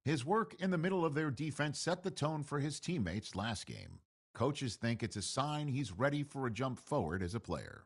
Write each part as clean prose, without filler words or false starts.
His work in the middle of their defense set the tone for his teammates last game. Coaches think it's a sign he's ready for a jump forward as a player.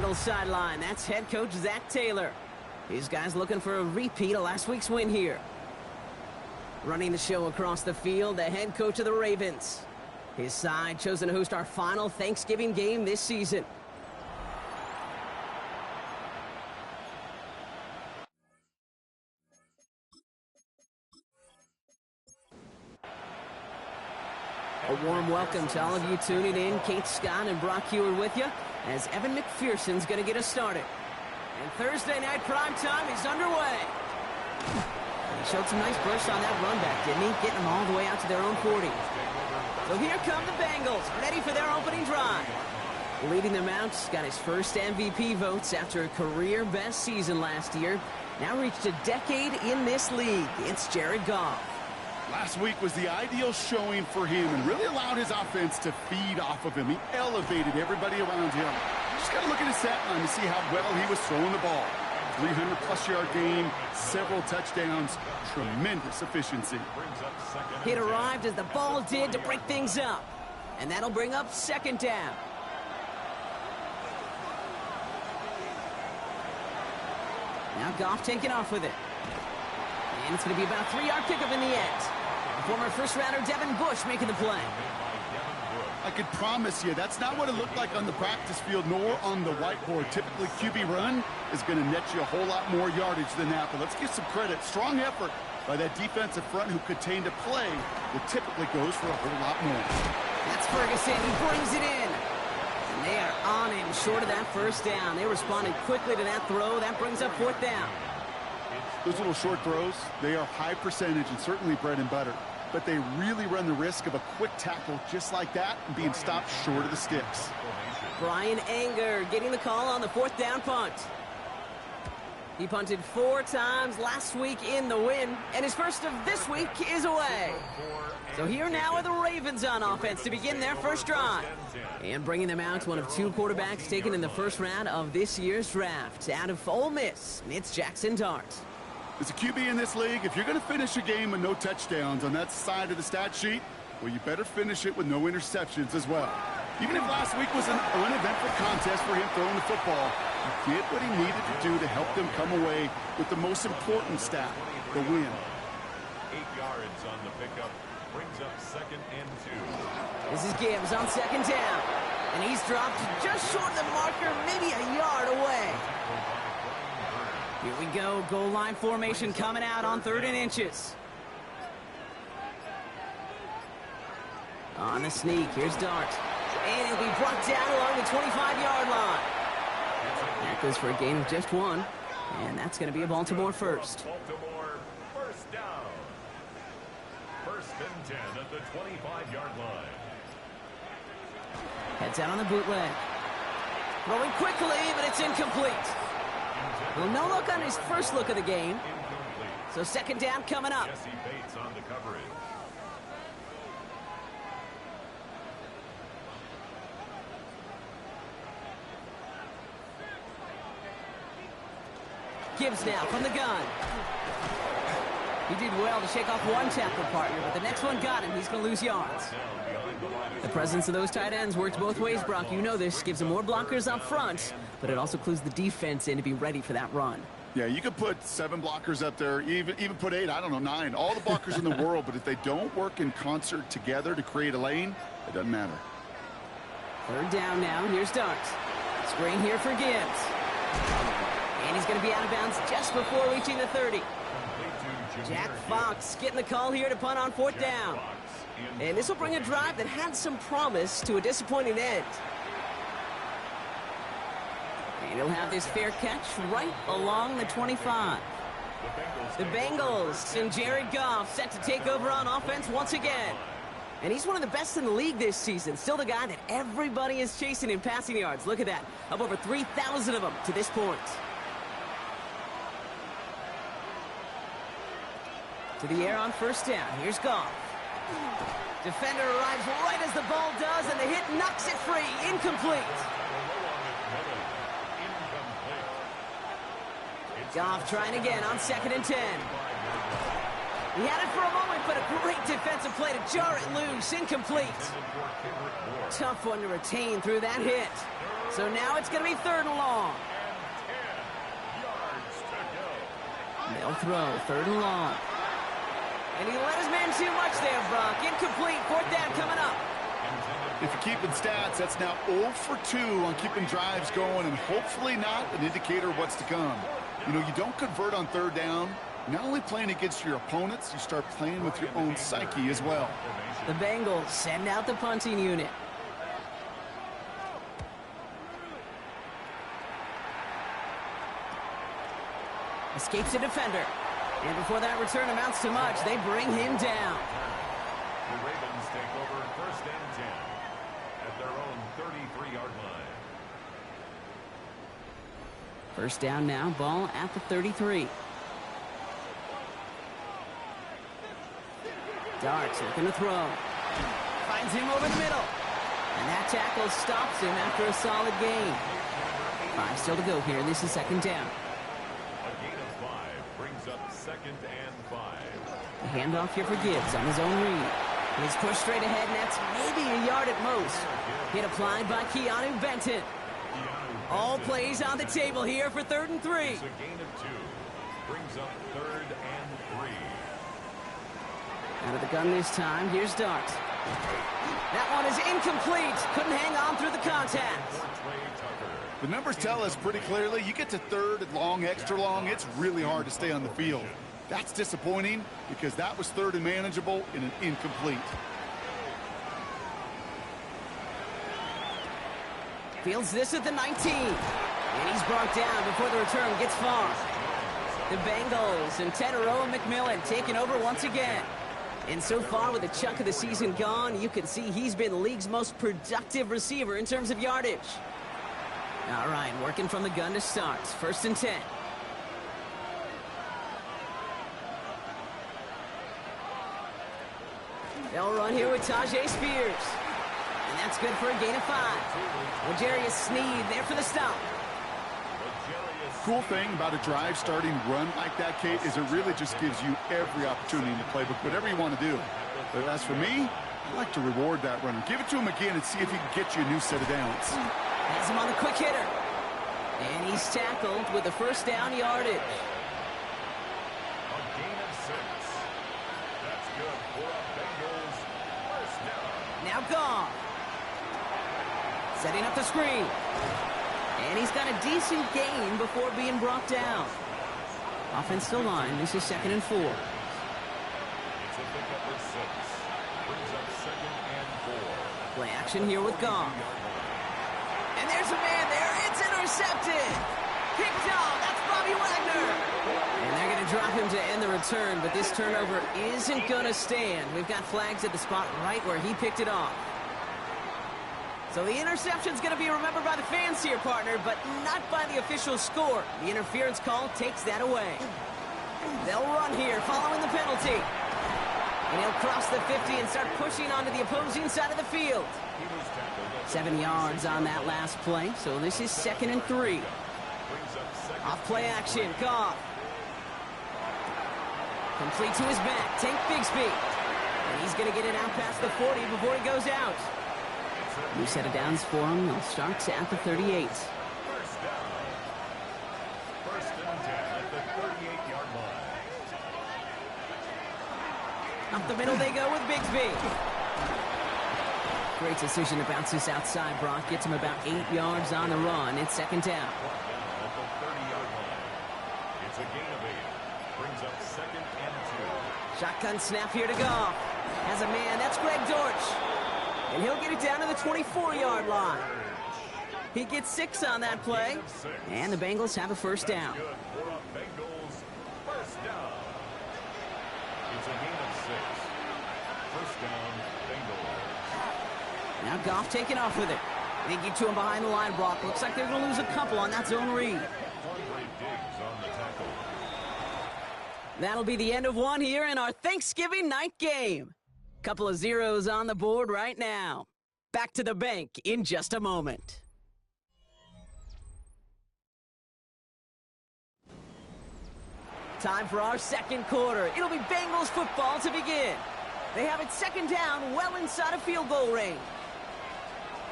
Bengals sideline. That's head coach Zach Taylor. His guys looking for a repeat of last week's win here. Running the show across the field, the head coach of the Ravens. His side chosen to host our final Thanksgiving game this season. A warm welcome to all of you tuning in. Kate Scott and Brock Hewer with you as Evan McPherson's going to get us started. And Thursday night prime time is underway. He showed some nice bursts on that run back, didn't he? Getting them all the way out to their own 40. So here come the Bengals, ready for their opening drive. Leading them out, got his first MVP votes after a career-best season last year. Now reached a decade in this league. It's Jared Goff. Last week was the ideal showing for him and really allowed his offense to feed off of him. He elevated everybody around him. Just got to look at his stat line to see how well he was throwing the ball. 300-plus yard game, several touchdowns, tremendous efficiency. It arrived as the ball did to break things up. And that'll bring up second down. Now Goff taking off with it. And it's going to be about a 3-yard pickup in the end. Former first-rounder Devin Bush making the play. I could promise you that's not what it looked like on the practice field nor on the whiteboard. Typically, QB run is going to net you a whole lot more yardage than that. But let's give some credit. Strong effort by that defensive front who contained a play that typically goes for a whole lot more. That's Ferguson. He brings it in. And they are on him short of that first down. They responded quickly to that throw. That brings up fourth down. Those little short throws, they are high percentage and certainly bread and butter. But they really run the risk of a quick tackle just like that and being stopped short of the sticks. Bryan Anger getting the call on the fourth down punt. He punted 4 times last week in the win, and his first of this week is away. So here now are the Ravens on offense to begin their first drive. And bringing them out, one of 2 quarterbacks taken in the first round of this year's draft. Out of Ole Miss, it's Jackson Dart. As a QB in this league, if you're going to finish a game with no touchdowns on that side of the stat sheet, well, you better finish it with no interceptions as well. Even if last week was an uneventful contest for him throwing the football, he did what he needed to do to help them come away with the most important stat, the win. 8 yards on the pickup, brings up 2nd and 2. This is Gibbs on second down, and he's dropped just short of the marker, maybe a yard away. Here we go, goal line formation coming out on 3rd and inches. On the sneak, here's Dart. And it'll be brought down along the 25-yard line. That goes for a gain of just 1, and that's going to be a Baltimore first. Baltimore first down. 1st and 10 at the 25-yard line. Heads out on the bootleg. Throwing quickly, but it's incomplete. Well, no look on his first look of the game. So second down coming up. Jesse Bates on the coverage. Gibbs now from the gun. He did well to shake off one tackle partner, but the next one got him. He's going to lose yards. The presence of those tight ends works both ways, Brock. You know this. Gives him more blockers up front, but it also clues the defense in to be ready for that run. Yeah, you could put 7 blockers up there, even put 8, I don't know, 9. All the blockers in the world, but if they don't work in concert together to create a lane, it doesn't matter. 3rd down now. Here's Dart. Screen here for Gibbs. And he's going to be out of bounds just before reaching the 30. Jack Fox getting the call here to punt on 4th down. And this will bring a drive that had some promise to a disappointing end. And he'll have this fair catch right along the 25. The Bengals and Jared Goff set to take over on offense once again. And he's one of the best in the league this season. Still the guy that everybody is chasing in passing yards. Look at that. Up over 3,000 of them to this point. To the air on 1st down. Here's Goff. Defender arrives right as the ball does, and the hit knocks it free. Incomplete. Goff trying again on 2nd and 10. He had it for a moment, but a great defensive play to jar it loose. Incomplete. Tough one to retain through that hit. So now it's going to be 3rd and long. And 10 yards to go. They'll throw 3rd and long. And he let his man too much there, Brock. Incomplete. 4th down coming up. If you're keeping stats, that's now 0 for 2 on keeping drives going, and hopefully not an indicator of what's to come. You know, you don't convert on 3rd down. You're not only playing against your opponents, you start playing with your own psyche as well. The Bengals send out the punting unit. Escapes a defender. And before that return amounts to much, they bring him down. The Ravens take over 1st and 10 at their own 33-yard line. 1st down now, ball at the 33. Darts looking to throw. Finds him over the middle. And that tackle stops him after a solid gain. 5 still to go here. This is 2nd down. A gain of 5 brings up 2nd and 5. The handoff here for Gibbs on his own read. He's pushed straight ahead, and that's maybe a yard at most. Hit applied by Keanu Benton. All plays on the table here for 3rd and 3. It's a gain of 2. Brings up 3rd and 3. Out of the gun this time, here's Darts. That one is incomplete. Couldn't hang on through the contact. The numbers tell us pretty clearly, you get to 3rd and long, extra long, it's really hard to stay on the field. That's disappointing because that was 3rd and manageable in an incomplete. Fields this at the 19. And he's brought down before the return gets far. The Bengals and Tetero McMillan taking over once again. And so far, with a chunk of the season gone, you can see he's been the league's most productive receiver in terms of yardage. All right, working from the gun to start. 1st and 10. They'll run here with Tyjae Spears. And that's good for a gain of 5. L'Jarius Sneed there for the stop. Cool thing about a drive starting run like that, Kate, is it really just gives you every opportunity in the playbook, whatever you want to do. But as for me, I like to reward that runner. Give it to him again and see if he can get you a new set of downs. Has him on the quick hitter. And he's tackled with the 1st down yardage. A gain of 6. That's good for a Bengals 1st down. Now gone. Setting up the screen. And he's got a decent gain before being brought down. Offensive line, this is 2nd and 4. It's a pickup of 6. Brings up 2nd and 4. Play action here with Goff. And there's a man there. It's intercepted. Picked off. That's Bobby Wagner. And they're going to drop him to end the return, but this turnover isn't going to stand. We've got flags at the spot right where he picked it off. So the interception's going to be remembered by the fans here, partner, but not by the official score. The interference call takes that away. They'll run here following the penalty. And he'll cross the 50 and start pushing onto the opposing side of the field. 7 yards on that last play, so this is 2nd and 3. Off play action, Goff. Complete to his back, Tank Bigsby. And he's going to get it out past the 40 before he goes out. New set of downs for him. They'll start at the 38. 1st down. 1st and 10 at the 38-yard line. Up the middle they go with Bigsby. Great decision to bounce this outside, Brock. Gets him about 8 yards on the run. It's 2nd down. At the 30-yard line. It's a gain of 8. Brings up 2nd and 2. Shotgun snap here to Goff. Has a man. That's Greg Dortch. And he'll get it down to the 24-yard line. He gets 6 on that play. And the Bengals have a 1st down. Good for a Bengals 1st down. It's a gain of 6. 1st down, Bengals. Now Goff taking off with it. They get to him behind the line, Brock. Looks like they're going to lose a couple on that zone read. Andre Diggs on the tackle. That'll be the end of one here in our Thanksgiving night game. Couple of zeros on the board right now. Back to the bank in just a moment. Time for our 2nd quarter. It'll be Bengals football to begin. They have it 2nd down, well inside of field goal range.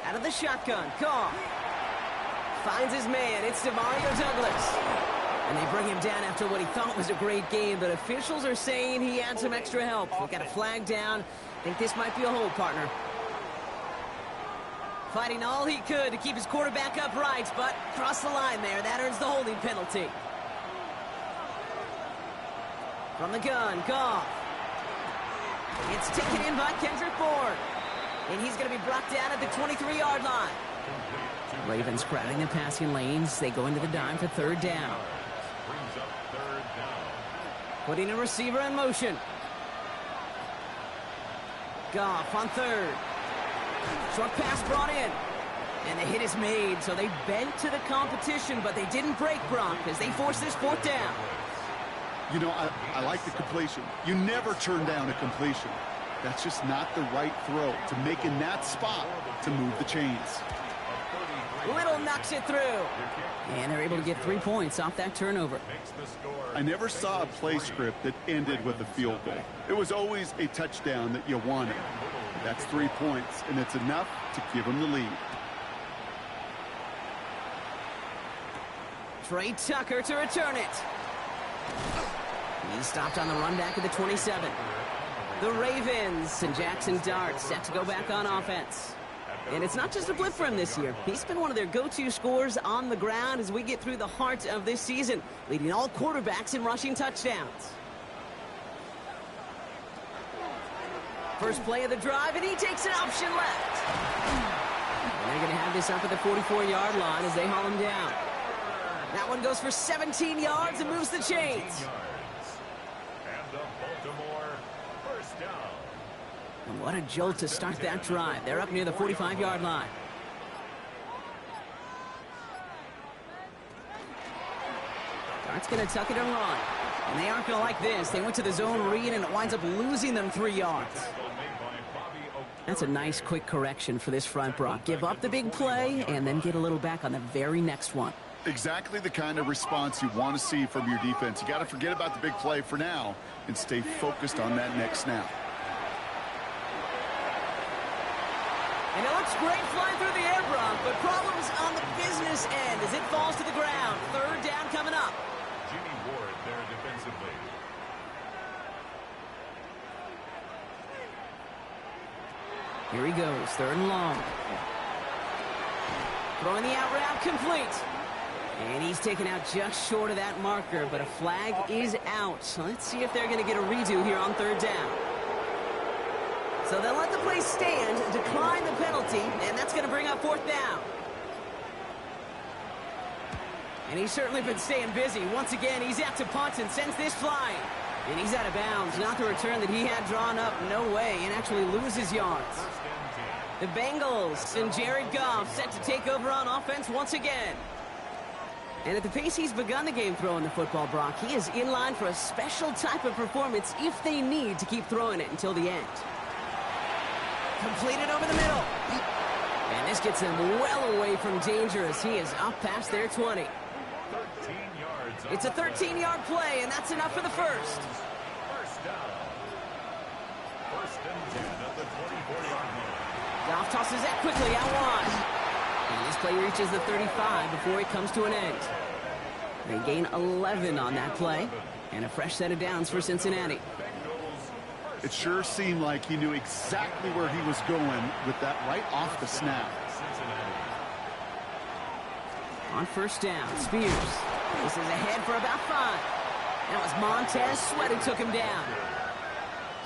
Out of the shotgun, Goff. Finds his man. It's Demario Douglas. And they bring him down after what he thought was a great game, but officials are saying he had some extra help. We've got a flag down. I think this might be a hold, partner. Fighting all he could to keep his quarterback upright, but crossed the line there. That earns the holding penalty. From the gun, Goff. It's taken in by Kendrick Bourne. And he's going to be brought down at the 23-yard line. Ravens crowding the passing lanes. They go into the dime for third down. Putting a receiver in motion. Goff on third. Short pass brought in. And the hit is made, so they bent to the competition, but they didn't break, Brock, as they force this fourth down. You know, I like the completion. You never turn down a completion. That's just not the right throw to make in that spot to move the chains. Little knocks it through. And they're able to get 3 points off that turnover. I never saw a play script that ended with a field goal. It was always a touchdown that you wanted. That's 3 points, and it's enough to give them the lead. Trey Tucker to return it. He stopped on the run back at the 27. The Ravens and Jackson Dart set to go back on offense. And it's not just a blip for him this year. He's been one of their go-to scorers on the ground as we get through the heart of this season, leading all quarterbacks in rushing touchdowns. First play of the drive, and he takes an option left. And they're going to have this up at the 44-yard line as they haul him down. That one goes for 17 yards and moves the chains. And the Baltimore first down. And what a jolt to start that drive. They're up near the 45-yard line. Dart's going to tuck it and run. And they aren't going to like this. They went to the zone read, and it winds up losing them 3 yards. That's a nice quick correction for this front, Brock. Give up the big play and then get a little back on the very next one. Exactly the kind of response you want to see from your defense. You got to forget about the big play for now and stay focused on that next snap. And it looks great flying through the air, Brock, but problems on the business end as it falls to the ground. Third down coming up. Jimmy Ward there defensively. Here he goes, third and long. Throwing the out route complete. And he's taken out just short of that marker, but a flag is out. So let's see if they're going to get a redo here on third down. So they'll let the play stand, decline the penalty, and that's going to bring up fourth down. And he's certainly been staying busy. Once again, he's out to punt and sends this flying. And he's out of bounds. Not the return that he had drawn up. No way. And actually loses yards. The Bengals and Jared Goff set to take over on offense once again. And at the pace he's begun the game throwing the football, Brock, he is in line for a special type of performance if they need to keep throwing it until the end. Completed over the middle. And this gets him well away from danger as he is up past their 20. 13 yards. It's a 13-yard play, and that's enough for the first. First down. First and 10 at the 24-yard line. Goff tosses that quickly out wide. And this play reaches the 35 before it comes to an end. They gain 11 on that play, and a fresh set of downs for Cincinnati. It sure seemed like he knew exactly where he was going with that right off the snap. On first down, Spears. This is ahead for about 5. That was Montez Sweat who took him down.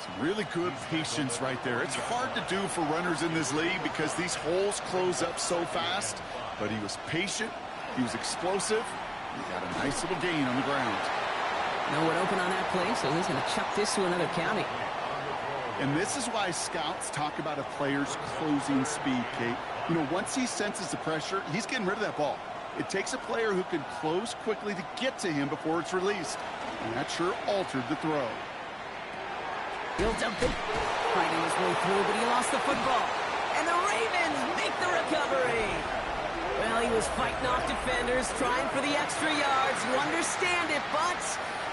Some really good patience right there. It's hard to do for runners in this league because these holes close up so fast. But he was patient. He was explosive. He got a nice little gain on the ground. No one open on that play, so he's going to chuck this to another county. And this is why scouts talk about a player's closing speed, Kate. You know, once he senses the pressure, he's getting rid of that ball. It takes a player who can close quickly to get to him before it's released. And that sure altered the throw. He'll dump it. Fighting his way through, but he lost the football. And the Ravens make the recovery. Well, he was fighting off defenders, trying for the extra yards. You understand it, but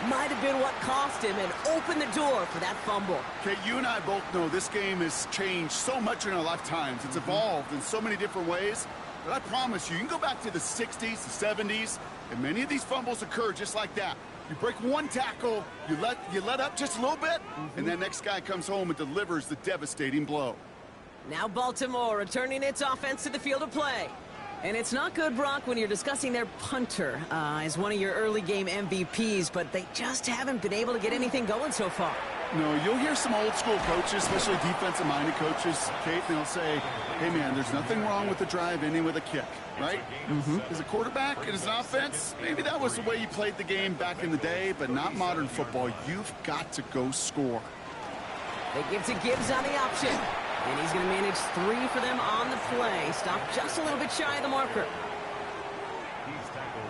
might have been what cost him and opened the door for that fumble. Okay, you and I both know this game has changed so much in our lifetimes. It's evolved in so many different ways. But I promise you, you can go back to the 60s, the 70s, and many of these fumbles occur just like that. You break one tackle, you let up just a little bit, and that next guy comes home and delivers the devastating blow. Now Baltimore returning its offense to the field of play. And it's not good, Brock, when you're discussing their punter as one of your early game MVPs, but they just haven't been able to get anything going so far. No, you'll hear some old school coaches, especially defensive-minded coaches, Kate, and they'll say, hey, man, there's nothing wrong with the drive ending with a kick, right? As a quarterback and as an offense, maybe that was the way you played the game back in the day, but not modern football. You've got to go score. They give to Gibbs on the option. And he's going to manage 3 for them on the play. Stopped just a little bit shy of the marker.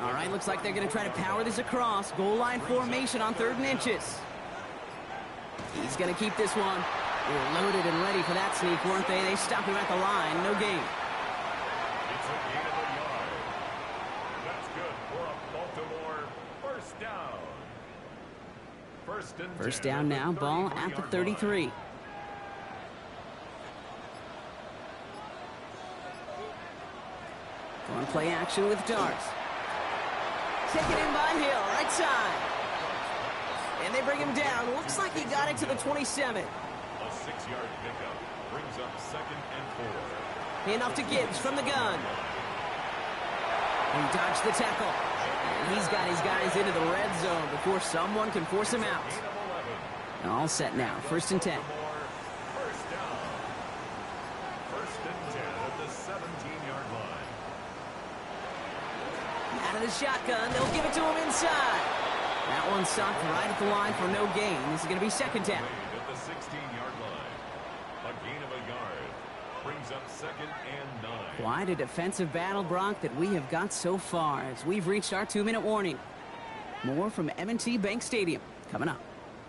All right, looks like they're going to try to power this across. Goal line formation on 3rd and inches. He's going to keep this one. They were loaded and ready for that sneak, weren't they? They stopped him at the line. No gain. It's a gain of a yard. That's good for a Baltimore first down. First down now, ball at the 33. Going play action with Darts. Taken in by Hill, right side. And they bring him down. Looks like he got it to the 27. A 6-yard pickup brings up 2nd and 4. Handoff to Gibbs from the gun. He dodged the tackle. And he's got his guys into the red zone before someone can force him out. All set now. 1st and 10. First down. 1st and 10 at the 17-yard line. Out of the shotgun, they'll give it to him inside. That one stopped right at the line for no gain. This is going to be 2nd down. At the 16-yard line. A gain of a yard. Brings up 2nd and 9. Quite a defensive battle, Brock, that we have got so far as we've reached our 2-minute warning. More from M&T Bank Stadium coming up.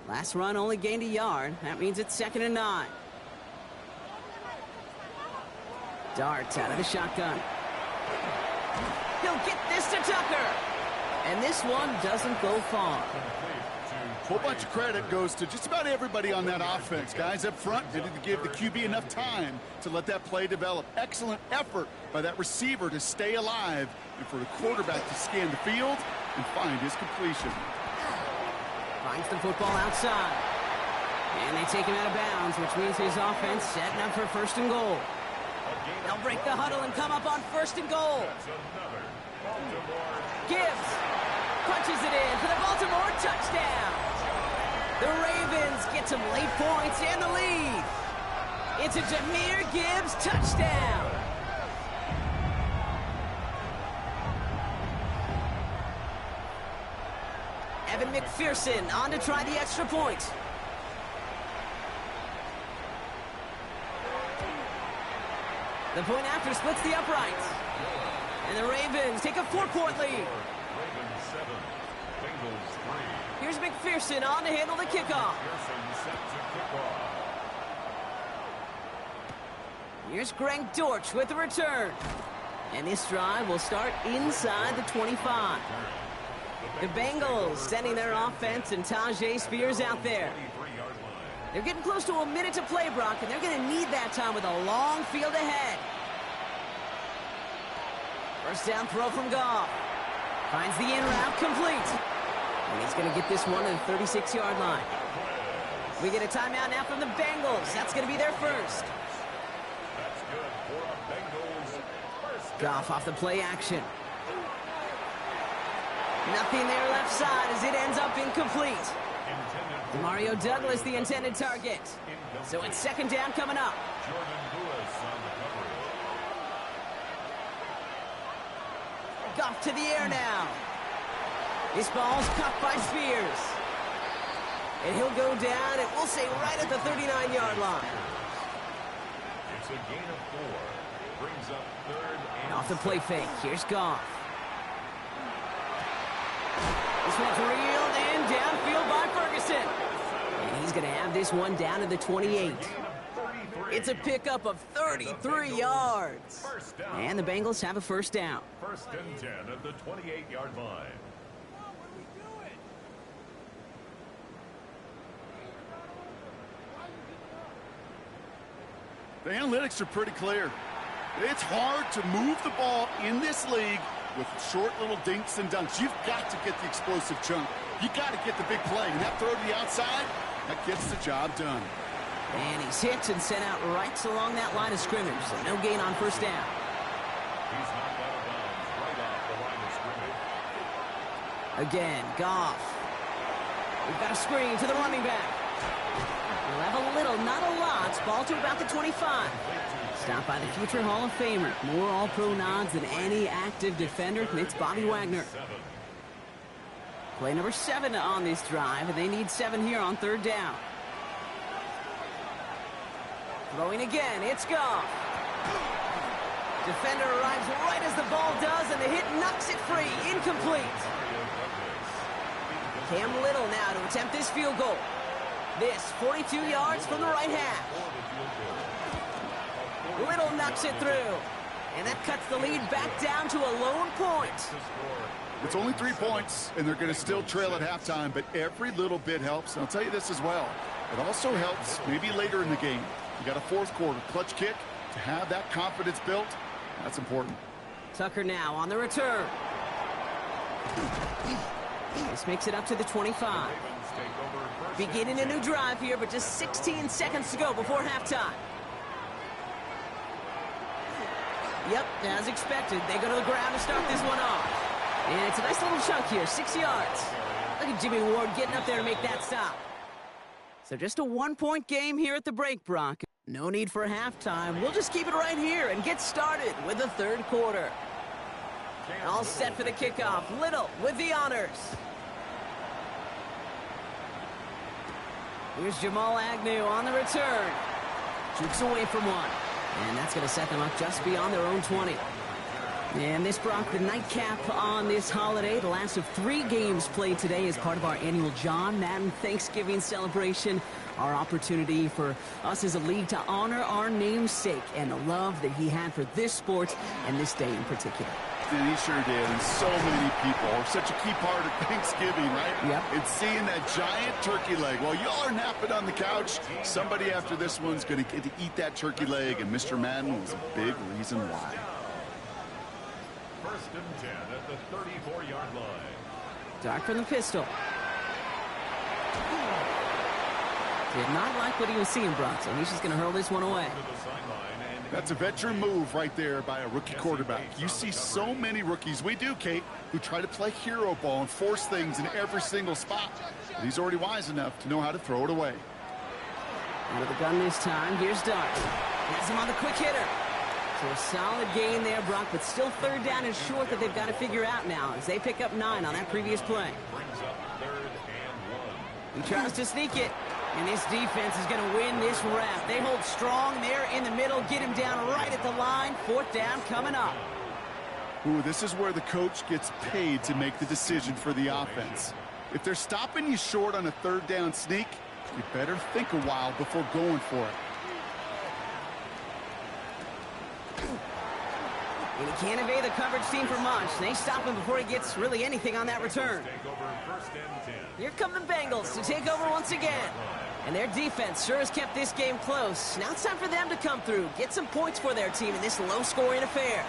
Last run only gained a yard. That means it's 2nd and 9. Darts out of the shotgun. He'll get this to Tucker. And this one doesn't go far. A whole bunch of credit goes to just about everybody on that offense. Guys up front needed to give the QB enough time to let that play develop. Excellent effort by that receiver to stay alive and for the quarterback to scan the field and find his completion. Finds the football outside. And they take him out of bounds, which means his offense setting up for 1st and goal. They'll break the huddle and come up on 1st and goal. Gibbs punches it in for the Baltimore touchdown. The Ravens get some late points and the lead. It's a Jahmyr Gibbs touchdown. Evan McPherson on to try the extra point. The point after splits the uprights. And the Ravens take a 4-point lead. Ravens 7, Bengals 3. Here's McPherson on to handle the kickoff. Pearson set to kick off. Here's Greg Dortch with the return. And this drive will start inside the 25. The Bengals sending their offense and Tajay Spears out there. They're getting close to a minute to play, Brock, and they're going to need that time with a long field ahead. First down throw from Goff. Finds the in route complete. And he's going to get this one to the 36-yard line. We get a timeout now from the Bengals. That's going to be their first. That's good for a Bengals first. Goff off the play action. Nothing there left side as it ends up incomplete. Mario Douglas, the intended target. So it's 2nd down coming up. Jordan Lewis on the coverage. Goff to the air now. This ball's caught by Spears. And he'll go down, and we'll say right at the 39-yard line. It's a gain of 4. Brings up 3rd and Off the play fake, here's Goff. This one's reeled in downfield by Ferguson. And he's going to have this one down to the 28. It's a pickup of 33 yards. And the Bengals have a first down. 1st and 10 at the 28-yard line. The analytics are pretty clear. It's hard to move the ball in this league with short little dinks and dunks. You've got to get the explosive chunk. You got to get the big play. And that throw to the outside, that gets the job done. And he's hit and sent out right along that line of scrimmage. So no gain on first down. He's knocked out of bounds right off the line of scrimmage. Again, Goff. We've got a screen to the running back. We'll have a little, not a lot. Ball to about the 25. Stopped by the future Hall of Famer. More All-Pro nods than any active defender. It's Bobby Wagner. Play number 7 on this drive, and they need 7 here on third down. Throwing again, it's Goff. Defender arrives right as the ball does, and the hit knocks it free. Incomplete. Cam Little now to attempt this field goal. This 42 yards from the right half. Little knocks it through. And that cuts the lead back down to a lone point. It's only 3 points, and they're going to still trail at halftime, but every little bit helps. And I'll tell you this as well. It also helps maybe later in the game. You got a fourth quarter clutch kick to have that confidence built. That's important. Tucker now on the return. This makes it up to the 25. Beginning a new drive here, but just 16 seconds to go before halftime. Yep, as expected, they go to the ground to start this one off. And it's a nice little chunk here, 6 yards. Look at Jimmy Ward getting up there to make that stop. So just a 1-point game here at the break, Brock. No need for halftime. We'll just keep it right here and get started with the third quarter. All set for the kickoff. Little with the honors. Here's Jamal Agnew on the return. Jukes away from one. And that's going to set them up just beyond their own 20. And this, Brock, the nightcap on this holiday. The last of 3 games played today as part of our annual John Madden Thanksgiving celebration. Our opportunity for us as a league to honor our namesake and the love that he had for this sport and this day in particular. And he sure did, and so many people are such a key part of Thanksgiving, right? Yep. And seeing that giant turkey leg. While y'all are napping on the couch, somebody after this one's going to get to eat that turkey leg, and Mr. Madden was a big reason why. First and 10 at the 34-yard line. Dark from the pistol. Did not like what he was seeing, Brock, so he's just going to hurl this one away. That's a veteran move right there by a rookie quarterback. You see so many rookies, we do, Kate, who try to play hero ball and force things in every single spot. But he's already wise enough to know how to throw it away. Out of the gun this time, here's Dark. Has him on the quick hitter. So a solid gain there, Brock, but still third down is short that they've got to figure out now as they pick up 9 on that previous play. Brings up 3rd and 1. He tries to sneak it. And this defense is going to win this rep. They hold strong there in the middle, get him down right at the line. 4th down coming up. Ooh, this is where the coach gets paid to make the decision for the offense. If they're stopping you short on a 3rd down sneak, you better think a while before going for it. And he can't evade the coverage team for much. They stop him before he gets really anything on that return. Here come the Bengals to take over once again. And their defense sure has kept this game close. Now it's time for them to come through, get some points for their team in this low-scoring affair.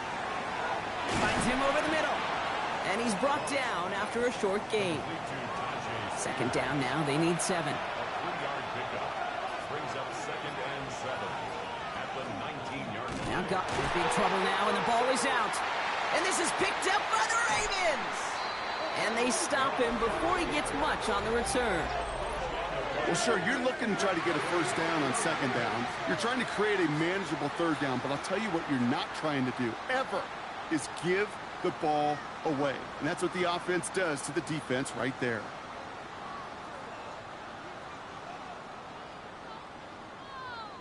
Finds him over the middle. And he's brought down after a short gain. 2nd down now. They need 7. A 3-yard pickup. Brings up 2nd and 7 at the 19-yard line. Now got in big trouble now, and the ball is out. And this is picked up by the Ravens. And they stop him before he gets much on the return. Well, sure, you're looking to try to get a 1st down on 2nd down. You're trying to create a manageable 3rd down, but I'll tell you what you're not trying to do, ever, is give the ball away. And that's what the offense does to the defense right there.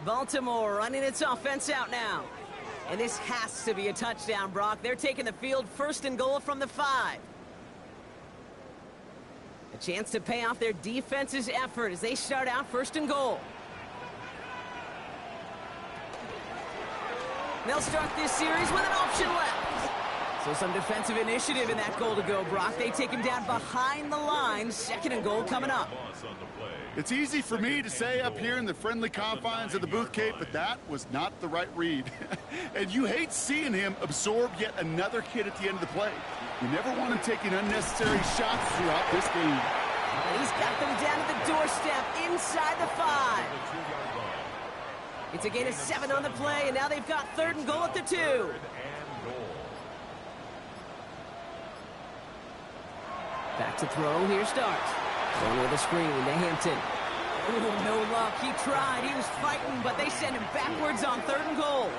Baltimore running its offense out now. And this has to be a touchdown, Brock. They're taking the field 1st and goal from the 5. A chance to pay off their defense's effort as they start out 1st and goal. They'll start this series with an option left. So some defensive initiative in that goal to go, Brock. They take him down behind the line. 2nd and goal coming up. It's easy for me to say up here in the friendly confines of the booth, Kate, but that was not the right read. And you hate seeing him absorb yet another hit at the end of the play. You never want him taking unnecessary shots throughout this game. And he's got them down at the doorstep inside the 5. It's a gain of 7 on the play, and now they've got 3rd and goal at the 2. Back to throw. Here starts. Going with a screen to Hampton. Ooh, no luck. He tried. He was fighting, but they send him backwards on 3rd and goal.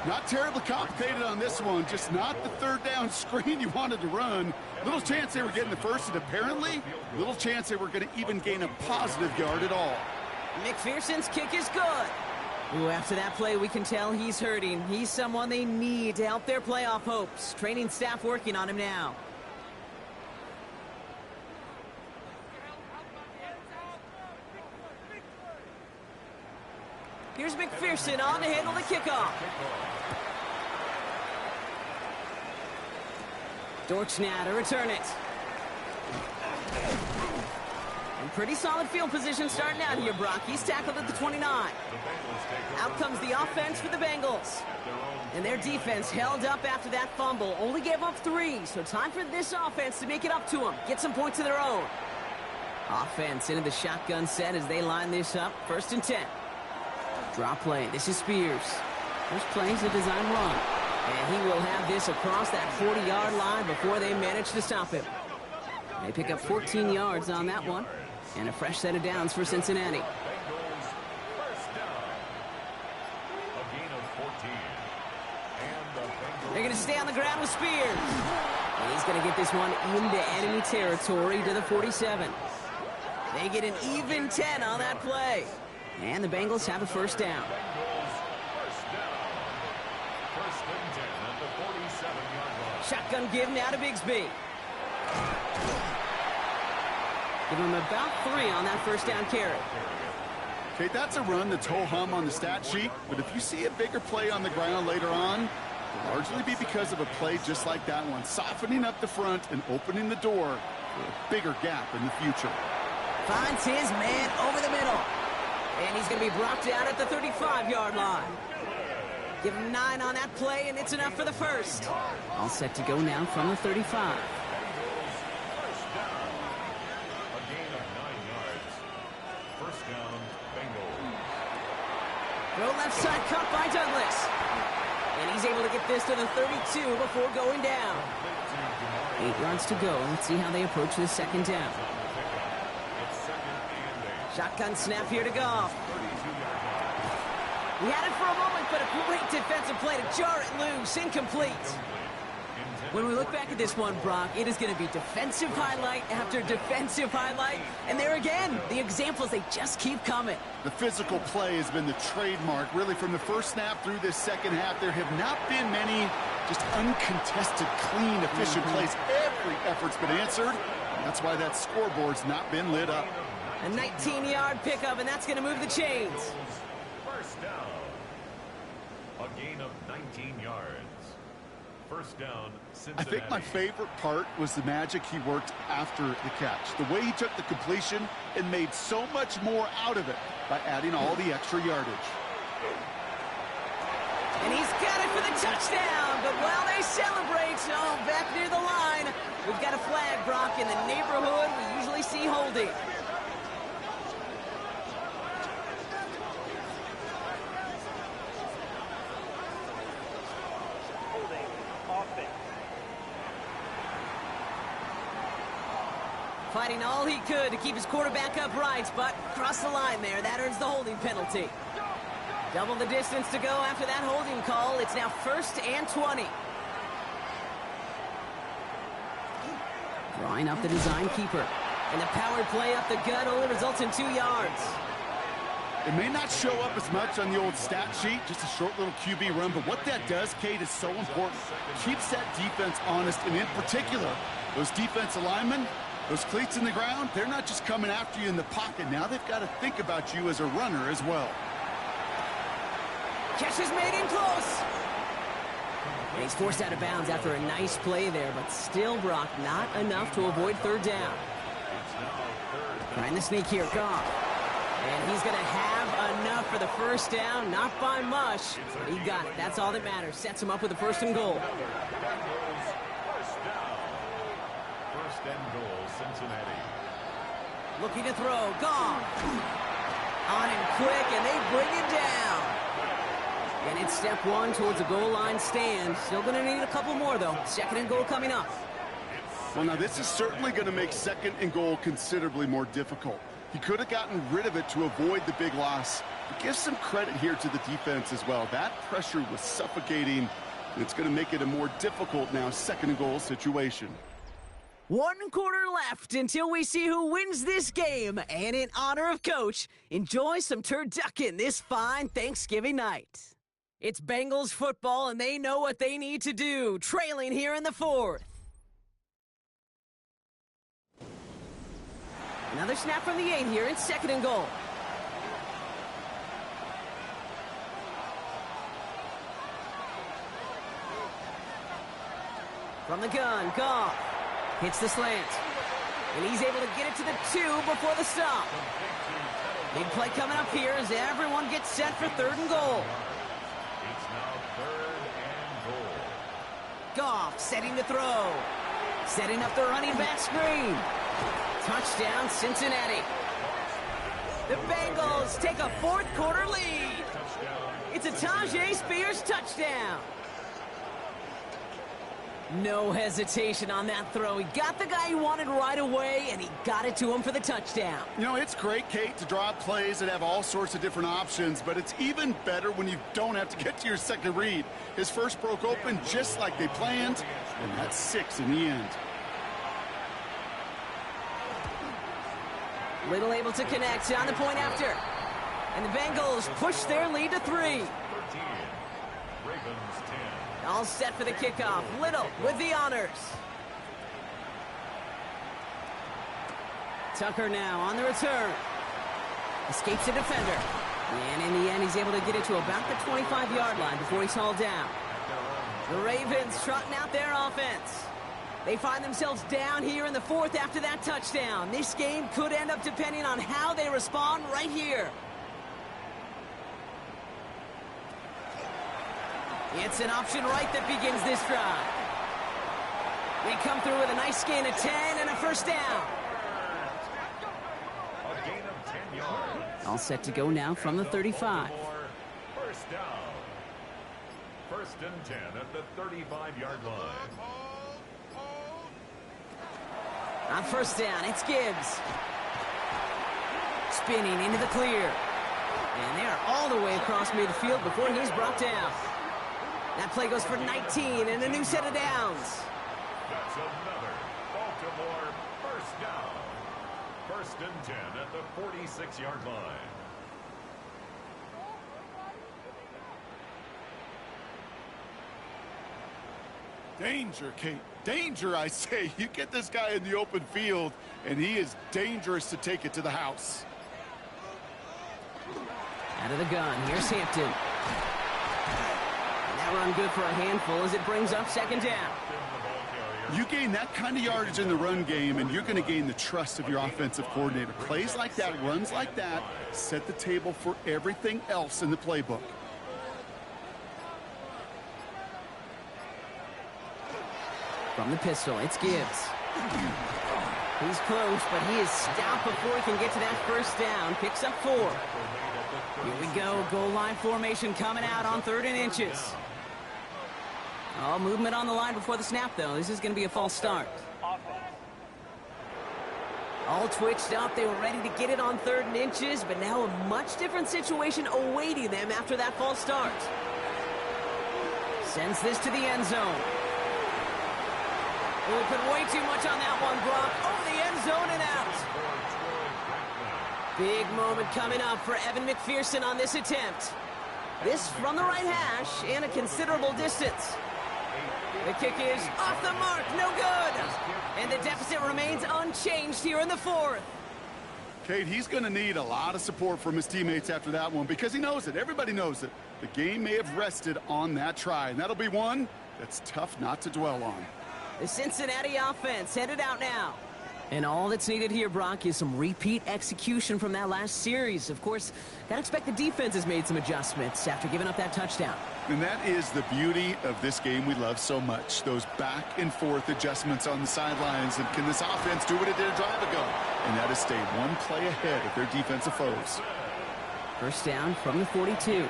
Not terribly complicated on this one. Just not the 3rd down screen you wanted to run. Little chance they were getting the first, and apparently little chance they were going to even gain a positive yard at all. McPherson's kick is good. Ooh, after that play, we can tell he's hurting. He's someone they need to help their playoff hopes. Training staff working on him now. Here's McPherson on to handle the kickoff. Dortch now to return it. And pretty solid field position starting out here, Brock. He's tackled at the 29. Out comes the offense for the Bengals. And their defense held up after that fumble. Only gave up 3, so time for this offense to make it up to them. Get some points of their own. Offense into the shotgun set as they line this up. 1st and 10. Drop play. This is Spears. First play is a design run. And he will have this across that 40-yard line before they manage to stop him. They pick up 14 yards on that one. And a fresh set of downs for Cincinnati. They're going to stay on the ground with Spears. And he's going to get this one into enemy territory to the 47. They get an even 10 on that play. And the Bengals have a 1st down. Shotgun give now to Bigsby. Give him about 3 on that 1st down carry. Okay, that's a run that's ho-hum on the stat sheet, but if you see a bigger play on the ground later on, it'll largely be because of a play just like that one, softening up the front and opening the door for a bigger gap in the future. Finds his man over the middle. And he's going to be brought down at the 35-yard line. Give him 9 on that play, and it's enough for the 1st. All set to go now from the 35. Throw left side cut by Douglas. And he's able to get this to the 32 before going down. 8 yards to go. Let's see how they approach this 2nd down. Shotgun snap here to Goff. He had it for a moment, but a great defensive play to jar it loose. Incomplete. When we look back at this one, Brock, it is going to be defensive highlight after defensive highlight. And there again, the examples, they just keep coming. The physical play has been the trademark. Really, from the first snap through this 2nd half, there have not been many just uncontested, clean, efficient plays. Every effort's been answered. That's why that scoreboard's not been lit up. A 19-yard pickup, and that's going to move the chains. 1st down. A gain of 19 yards. 1st down, Cincinnati. I think my favorite part was the magic he worked after the catch. The way he took the completion and made so much more out of it by adding all the extra yardage. And he's got it for the touchdown. But while they celebrate, back near the line, we've got a flag, Brock, in the neighborhood we usually see holding. Fighting all he could to keep his quarterback upright, but across the line there, that earns the holding penalty. Double the distance to go after that holding call. It's now 1st and 20. Drawing up the design keeper. And the power play up the gut only results in 2 yards. It may not show up as much on the old stat sheet, just a short little QB run, but what that does, Kate, is so important. Keeps that defense honest, and in particular, those defensive linemen, those cleats in the ground, they're not just coming after you in the pocket. Now they've got to think about you as a runner as well. Catch is made in close. And he's forced out of bounds after a nice play there, but still, Brock, not enough to avoid third down. Trying to sneak here, Goff. And he's going to have enough for the first down, not by much, but he got it. That's all that matters. Sets him up with a 1st and goal. First and goal, Cincinnati. Looking to throw, Goff. On him quick, and they bring it down. And it's step 1 towards a goal line stand. Still going to need a couple more, though. 2nd and goal coming up. Well, now this is certainly going to make 2nd and goal considerably more difficult. He could have gotten rid of it to avoid the big loss. But give some credit here to the defense as well. That pressure was suffocating. It's going to make it a more difficult now 2nd and goal situation. 1 quarter left until we see who wins this game. And in honor of Coach, enjoy some turducken this fine Thanksgiving night. It's Bengals football, and they know what they need to do, trailing here in the 4th. Another snap from the 8 here. It's 2nd and goal. From the gun, Goff hits the slant. And he's able to get it to the 2 before the stop. Big play coming up here as everyone gets set for 3rd and goal. It's now 3rd and goal. Goff setting to throw. Setting up the running back screen. Touchdown, Cincinnati. The Bengals take a 4th quarter lead. It's a Tyjae Spears touchdown. No hesitation on that throw. He got the guy he wanted right away, and he got it to him for the touchdown. You know, it's great, Kate, to draw up plays that have all sorts of different options, but it's even better when you don't have to get to your second read. His first broke open just like they planned, and that's 6 in the end. Little able to connect on the point after. And the Bengals push their lead to 3. 13. Ravens 10. All set for the kickoff. Little with the honors. Tucker now on the return. Escapes the defender. And in the end, he's able to get it to about the 25-yard line before he's hauled down. The Ravens trotting out their offense. They find themselves down here in the 4th after that touchdown. This game could end up depending on how they respond right here. It's an option right that begins this drive. They come through with a nice gain of 10 and a 1st down. A gain of 10 yards. All set to go now from the 35. 1st down. 1st and 10 at the 35-yard line. On 1st down, it's Gibbs. Spinning into the clear. And they're all the way across midfield before he's brought down. That play goes for 19 and a new set of downs. That's another Baltimore 1st down. 1st and 10 at the 46-yard line. Danger, Kate. Danger, I say. You get this guy in the open field, and he is dangerous to take it to the house. Out of the gun, here's Hampton. And that run good for a handful as it brings up 2nd down. You gain that kind of yardage in the run game, and you're going to gain the trust of your offensive coordinator. Plays like that, runs like that, set the table for everything else in the playbook. From the pistol, it's Gibbs. He's close, but he is stopped before he can get to that 1st down. Picks up 4. Here we go. Goal line formation coming out on 3rd and inches. Oh, movement on the line before the snap, though. This is going to be a false start. All twitched up. They were ready to get it on 3rd and inches, but now a much different situation awaiting them after that false start. Sends this to the end zone. Oh, put way too much on that one, Brock. Over the end zone and out. Big moment coming up for Evan McPherson on this attempt. This from the right hash and a considerable distance. The kick is off the mark, no good. And the deficit remains unchanged here in the 4th. Kate, he's going to need a lot of support from his teammates after that one because he knows it. Everybody knows it. The game may have rested on that try, and that'll be one that's tough not to dwell on. The Cincinnati offense headed out now. And all that's needed here, Brock, is some repeat execution from that last series. Of course, gotta expect the defense has made some adjustments after giving up that touchdown. And that is the beauty of this game we love so much. Those back and forth adjustments on the sidelines. And can this offense do what it did a drive ago? And that is stay one play ahead of their defensive foes. First down from the 42. 10 yards.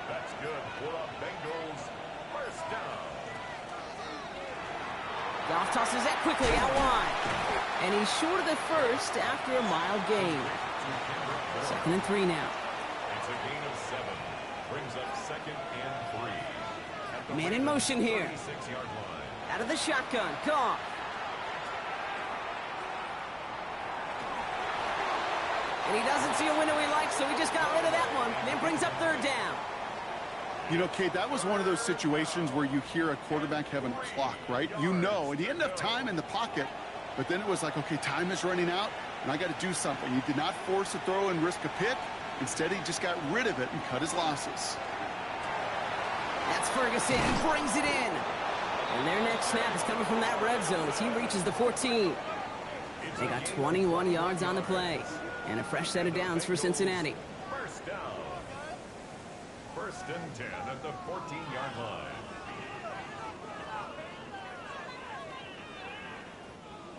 That's good for the Bengals. First down. Goff tosses that quickly out wide. And he's short of the first after a mild gain. 2nd and 3 now. It's a gain of 7. Brings up 2nd and 3. At the Man in motion here. 36-yard line. Out of the shotgun. Goff. And he doesn't see a window he likes, so he just got rid of that one. And then brings up 3rd down. You know, Kate, that was one of those situations where you hear a quarterback having a clock, right? You know, and he had enough time in the pocket, but then it was like, okay, time is running out, and I got to do something. He did not force a throw and risk a pick. Instead, he just got rid of it and cut his losses. That's Ferguson. He brings it in. And their next snap is coming from that red zone as he reaches the 14. They got 21 yards on the play. And a fresh set of downs for Cincinnati. First down. 1st and 10 at the 14-yard line.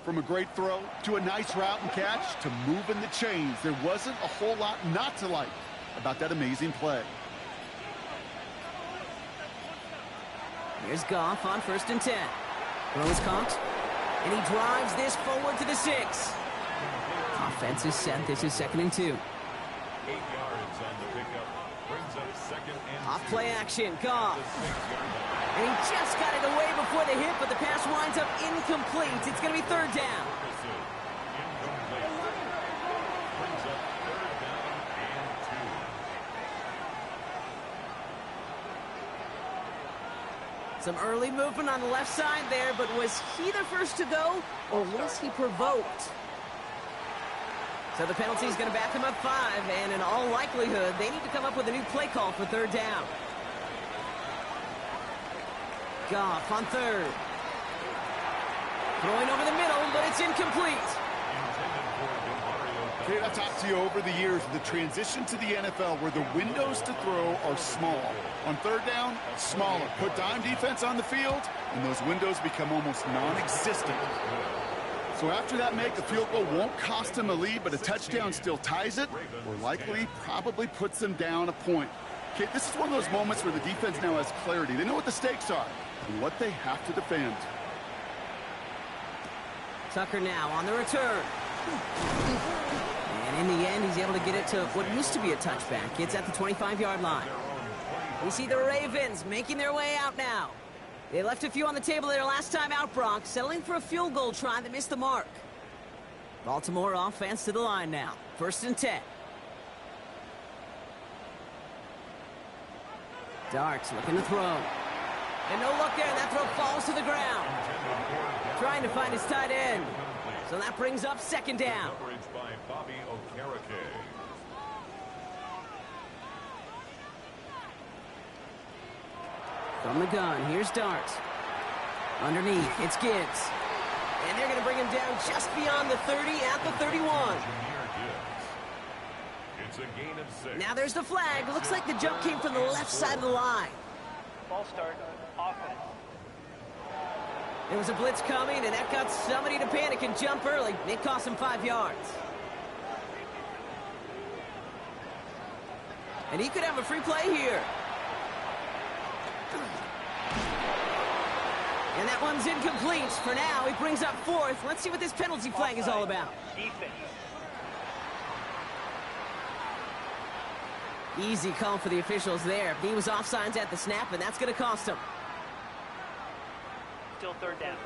From a great throw to a nice route and catch to moving the chains, there wasn't a whole lot not to like about that amazing play. Here's Goff on 1st and 10. Throw is caught. And he drives this forward to the 6. Offense is set. This is 2nd and 2. 8 yards on the pickup. Brings up 2nd and 2. Off play action. Goff. The 6-yard line. And he just got it away before the hit, but the pass winds up incomplete. It's going to be 3rd down. Incomplete. Brings up 3rd down and 2. Some early movement on the left side there, but was he the first to go, or was he provoked? So the penalty is going to back him up 5, and in all likelihood, they need to come up with a new play call for 3rd down. Goff on 3rd. Throwing over the middle, but it's incomplete. Kate, I've talked to you over the years, the transition to the NFL where the windows to throw are small. On 3rd down, smaller. Put dime defense on the field, and those windows become almost non-existent. So after that make, a field goal won't cost them a lead, but a touchdown still ties it, or likely probably puts them down a point. Kate, this is one of those moments where the defense now has clarity. They know what the stakes are and what they have to defend. Tucker now on the return. And in the end, he's able to get it to what used to be a touchback. It's at the 25-yard line. We see the Ravens making their way out now. They left a few on the table their last time out, Brock, settling for a field goal try that missed the mark. Baltimore offense to the line now. 1st and 10. Darts looking to throw. And no luck there. That throw falls to the ground. Trying to find his tight end. So that brings up 2nd down. Coverage by Bobby Okereke. From the gun, here's Darts. Underneath, it's Gibbs. And they're going to bring him down just beyond the 30 at the 31. It's a gain of 6. Now there's the flag. Looks like the jump came from the left side of the line. Ball start, offense. There was a blitz coming, and that got somebody to panic and jump early. It cost him 5 yards. And he could have a free play here. And that one's incomplete. For now, he brings up 4th. Let's see what this penalty flag is all about. Defense. Easy call for the officials there. He was offsides at the snap, and that's going to cost him. Still 3rd down.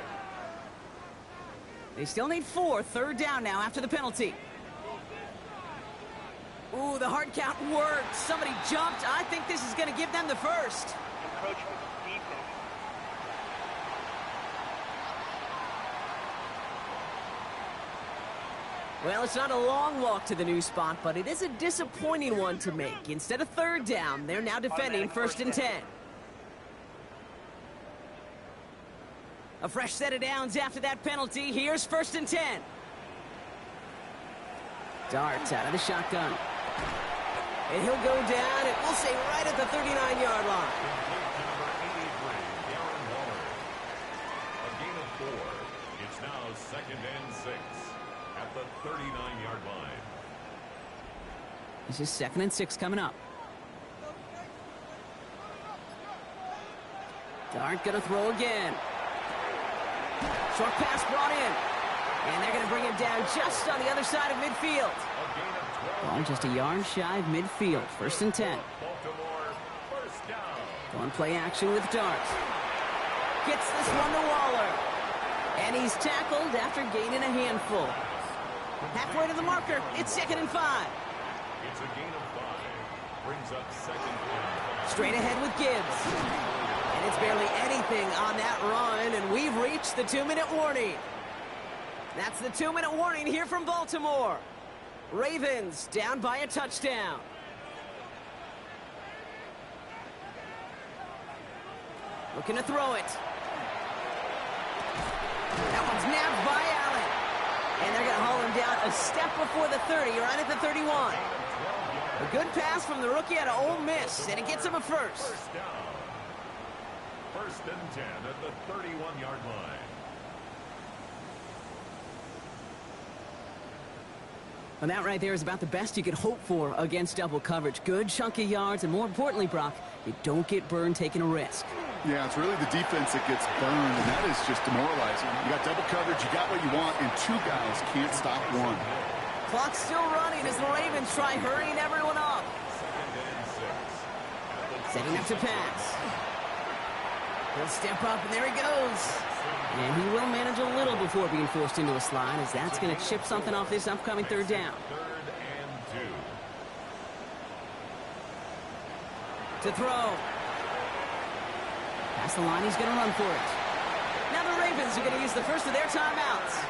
They still need 4. 3rd down now after the penalty. Ooh, the hard count worked. Somebody jumped. I think this is going to give them the first. Encroachment. Defense. Well, it's not a long walk to the new spot, but it is a disappointing one to make. Instead of third down, they're now defending 1st and 10. A fresh set of downs after that penalty. Here's 1st and 10. Darts out of the shotgun. And he'll go down, and we'll say right at the 39-yard line. Number 83, Darren Waller. A gain of 4. It's now 2nd and 6 at the 39-yard line. This is 2nd and 6 coming up. Dart gonna throw again. Short pass brought in. And they're gonna bring him down just on the other side of midfield. Ball just a yard shy of midfield. 1st and 10. Baltimore, 1st down. Going play action with Dart. Gets this one to Waller. And he's tackled after gaining a handful. Halfway to the marker. It's 2nd and 5. It's a gain of 5. Brings up 2nd and 5. Straight ahead with Gibbs. And it's barely anything on that run, and we've reached the 2-minute warning. That's the 2-minute warning here from Baltimore. Ravens down by a touchdown. Looking to throw it. That one's nabbed by Allen. And they're going to haul him down a step before the 30, right at the 31. A good pass from the rookie out of Ole Miss, and it gets him a first. 1st down. 1st and 10 at the 31-yard line. And that right there is about the best you could hope for against double coverage. Good chunky yards, and more importantly, Brock, you don't get burned taking a risk. Yeah, it's really the defense that gets burned, and that is just demoralizing. You got double coverage, you got what you want, and 2 guys can't stop one. Clock's still running as the Ravens try hurrying everyone up. 2nd and 6. Setting up to pass. He'll step up, and there he goes. And he will manage a little before being forced into a slide, as that's going to chip something off this upcoming 3rd down. 3rd and 2. To throw. Past the line, he's going to run for it. Now the Ravens are going to use the first of their timeouts.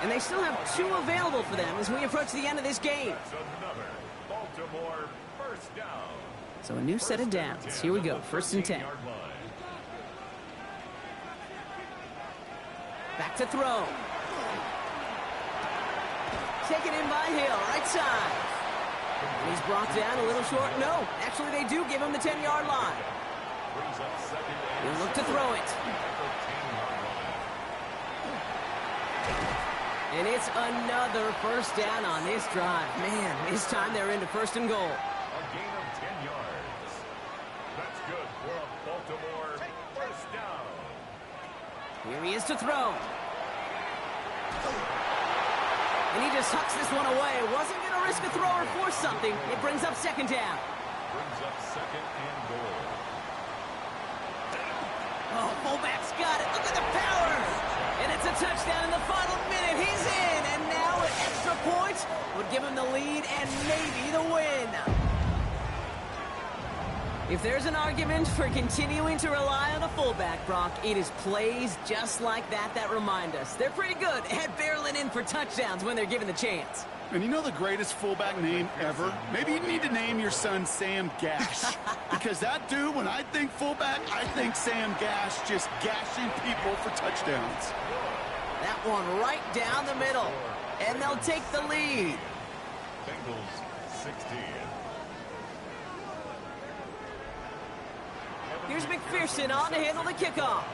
And they still have 2 available for them as we approach the end of this game. That's another Baltimore 1st down. So a new set of downs. Here we go, 1st and 10. Back to throw. Taken in by Hill, right side. And he's brought down a little short. No, actually they do give him the 10-yard line. He'll look to throw it. And it's another 1st down on this drive. Man, this time they're into 1st and goal. A gain of 10 yards. That's good for a Baltimore 1st down. Here he is to throw. And he just hucks this one away. Wasn't going to risk a throw or force something. It brings up 2nd down. Brings up 2nd and goal. Oh, fullback's got it. Look at the power. And it's a touchdown in the final minute. He's in. And now an extra point would give him the lead and maybe the win. If there's an argument for continuing to rely on a fullback, Brock, it is plays just like that that remind us. They're pretty good at barreling in for touchdowns when they're given the chance. And you know the greatest fullback name ever? Maybe you need to name your son Sam Gash. Because that dude, when I think fullback, I think Sam Gash just gashing people for touchdowns. That one right down the middle. And they'll take the lead. Bengals 16. Here's McPherson on to handle the kickoff.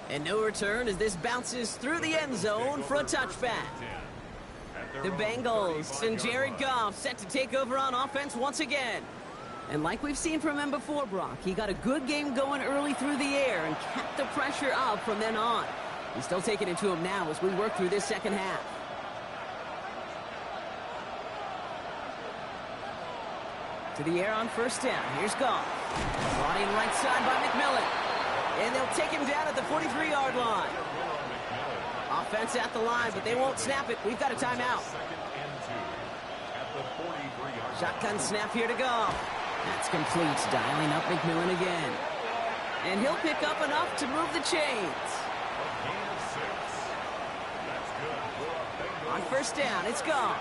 And no return as this bounces through the end zone for a touchback. The Bengals and Jared Goff set to take over on offense once again. And like we've seen from him before, Brock, he got a good game going early through the air and kept the pressure up from then on. He's still taking it to him now as we work through this second half. To the air on 1st down. Here's Goff. Brought in right side by McMillan. And they'll take him down at the 43-yard line. Offense at the line, but they won't snap it. We've got a timeout. Shotgun snap here to Goff. That's complete. Dialing up McMillan again. And he'll pick up enough to move the chains. A gain of 6. That's good for a Bengals. On first down, it's Goff.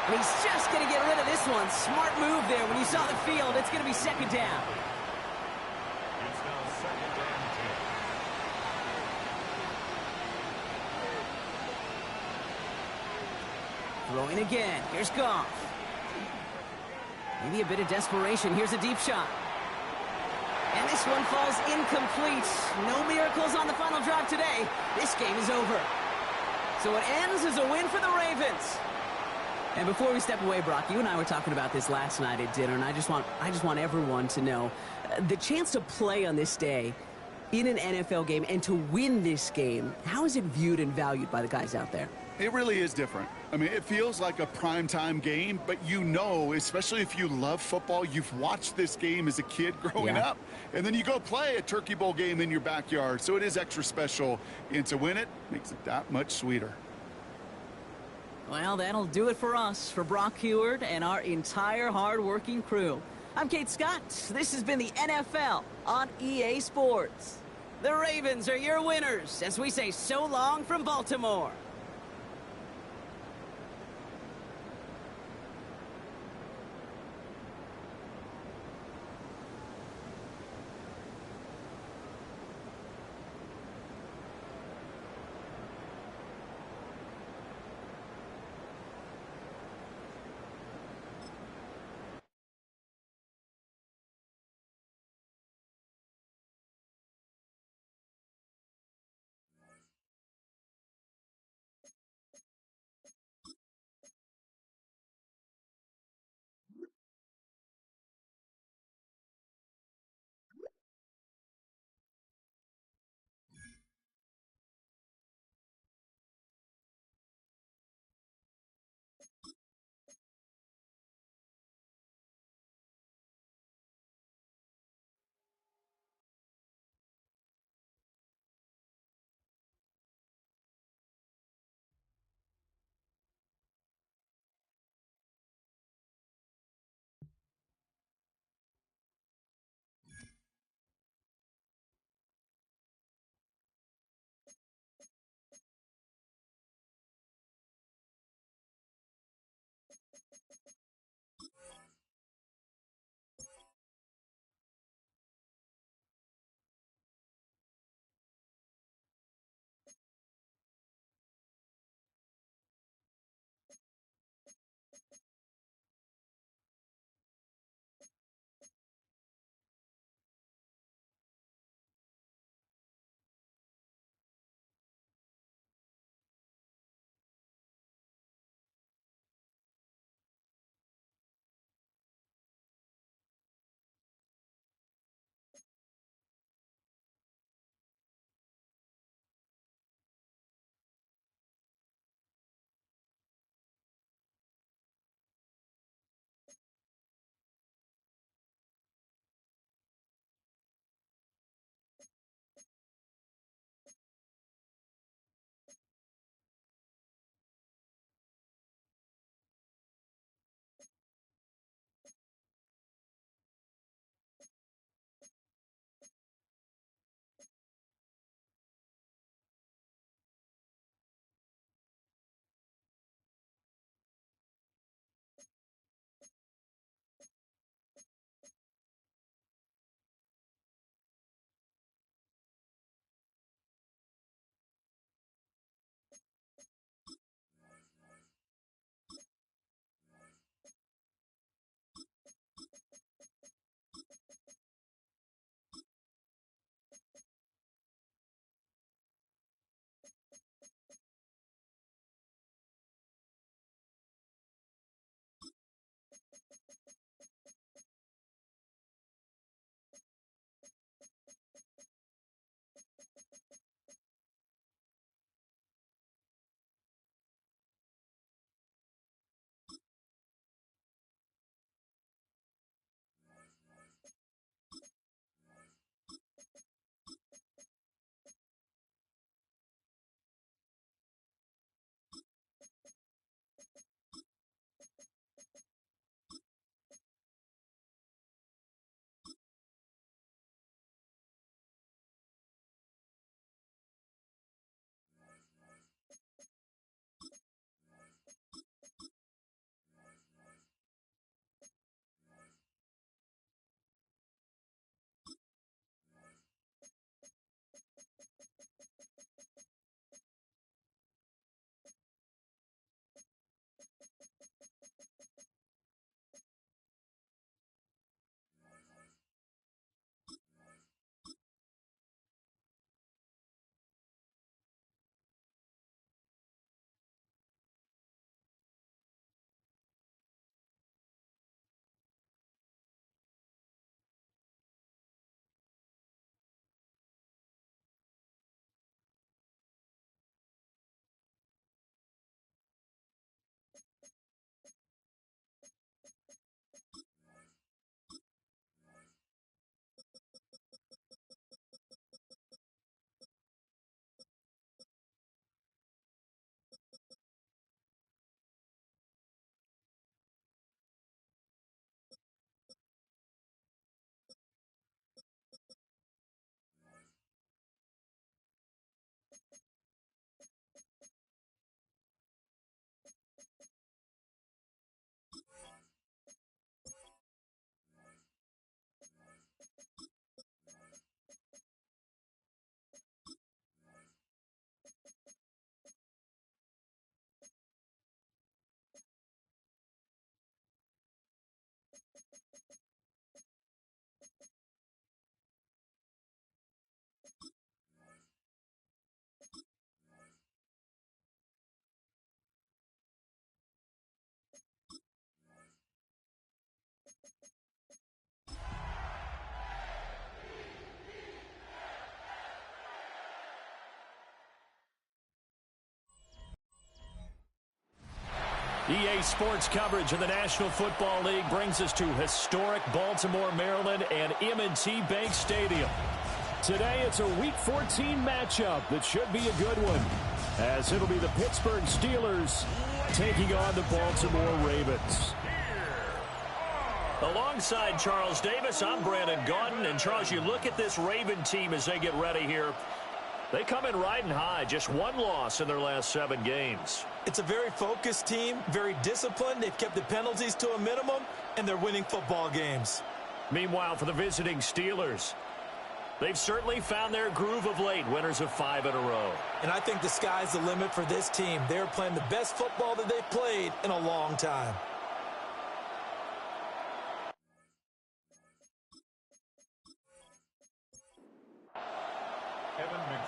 And he's just going to get rid of this one. Smart move there. When you saw the field, it's going to be second down. It's now second and 10. Throwing again. Here's Goff. Maybe a bit of desperation. Here's a deep shot. And this one falls incomplete. No miracles on the final drive today. This game is over. So it ends as a win for the Ravens. And before we step away, Brock, you and I were talking about this last night at dinner, and I just want everyone to know the chance to play on this day in an NFL game and to win this game. How is it viewed and valued by the guys out there? It really is different. I mean, it feels like a primetime game, but you know, especially if you love football, you've watched this game as a kid growing up. And then you go play a Turkey Bowl game in your backyard. So it is extra special. And to win it makes it that much sweeter. Well, that'll do it for us, for Brock Huard and our entire hard-working crew. I'm Kate Scott. This has been the NFL on EA Sports. The Ravens are your winners as we say so long from Baltimore. EA Sports coverage of the National Football League brings us to historic Baltimore, Maryland, and M&T Bank Stadium. Today, it's a Week 14 matchup that should be a good one, as it'll be the Pittsburgh Steelers taking on the Baltimore Ravens. Alongside Charles Davis, I'm Brandon Gaudin. And, Charles, you look at this Raven team as they get ready here. They come in riding high, just one loss in their last 7 games. It's a very focused team, very disciplined. They've kept the penalties to a minimum, and they're winning football games. Meanwhile, for the visiting Steelers, they've certainly found their groove of late, winners of 5 in a row. And I think the sky's the limit for this team. They're playing the best football that they've played in a long time.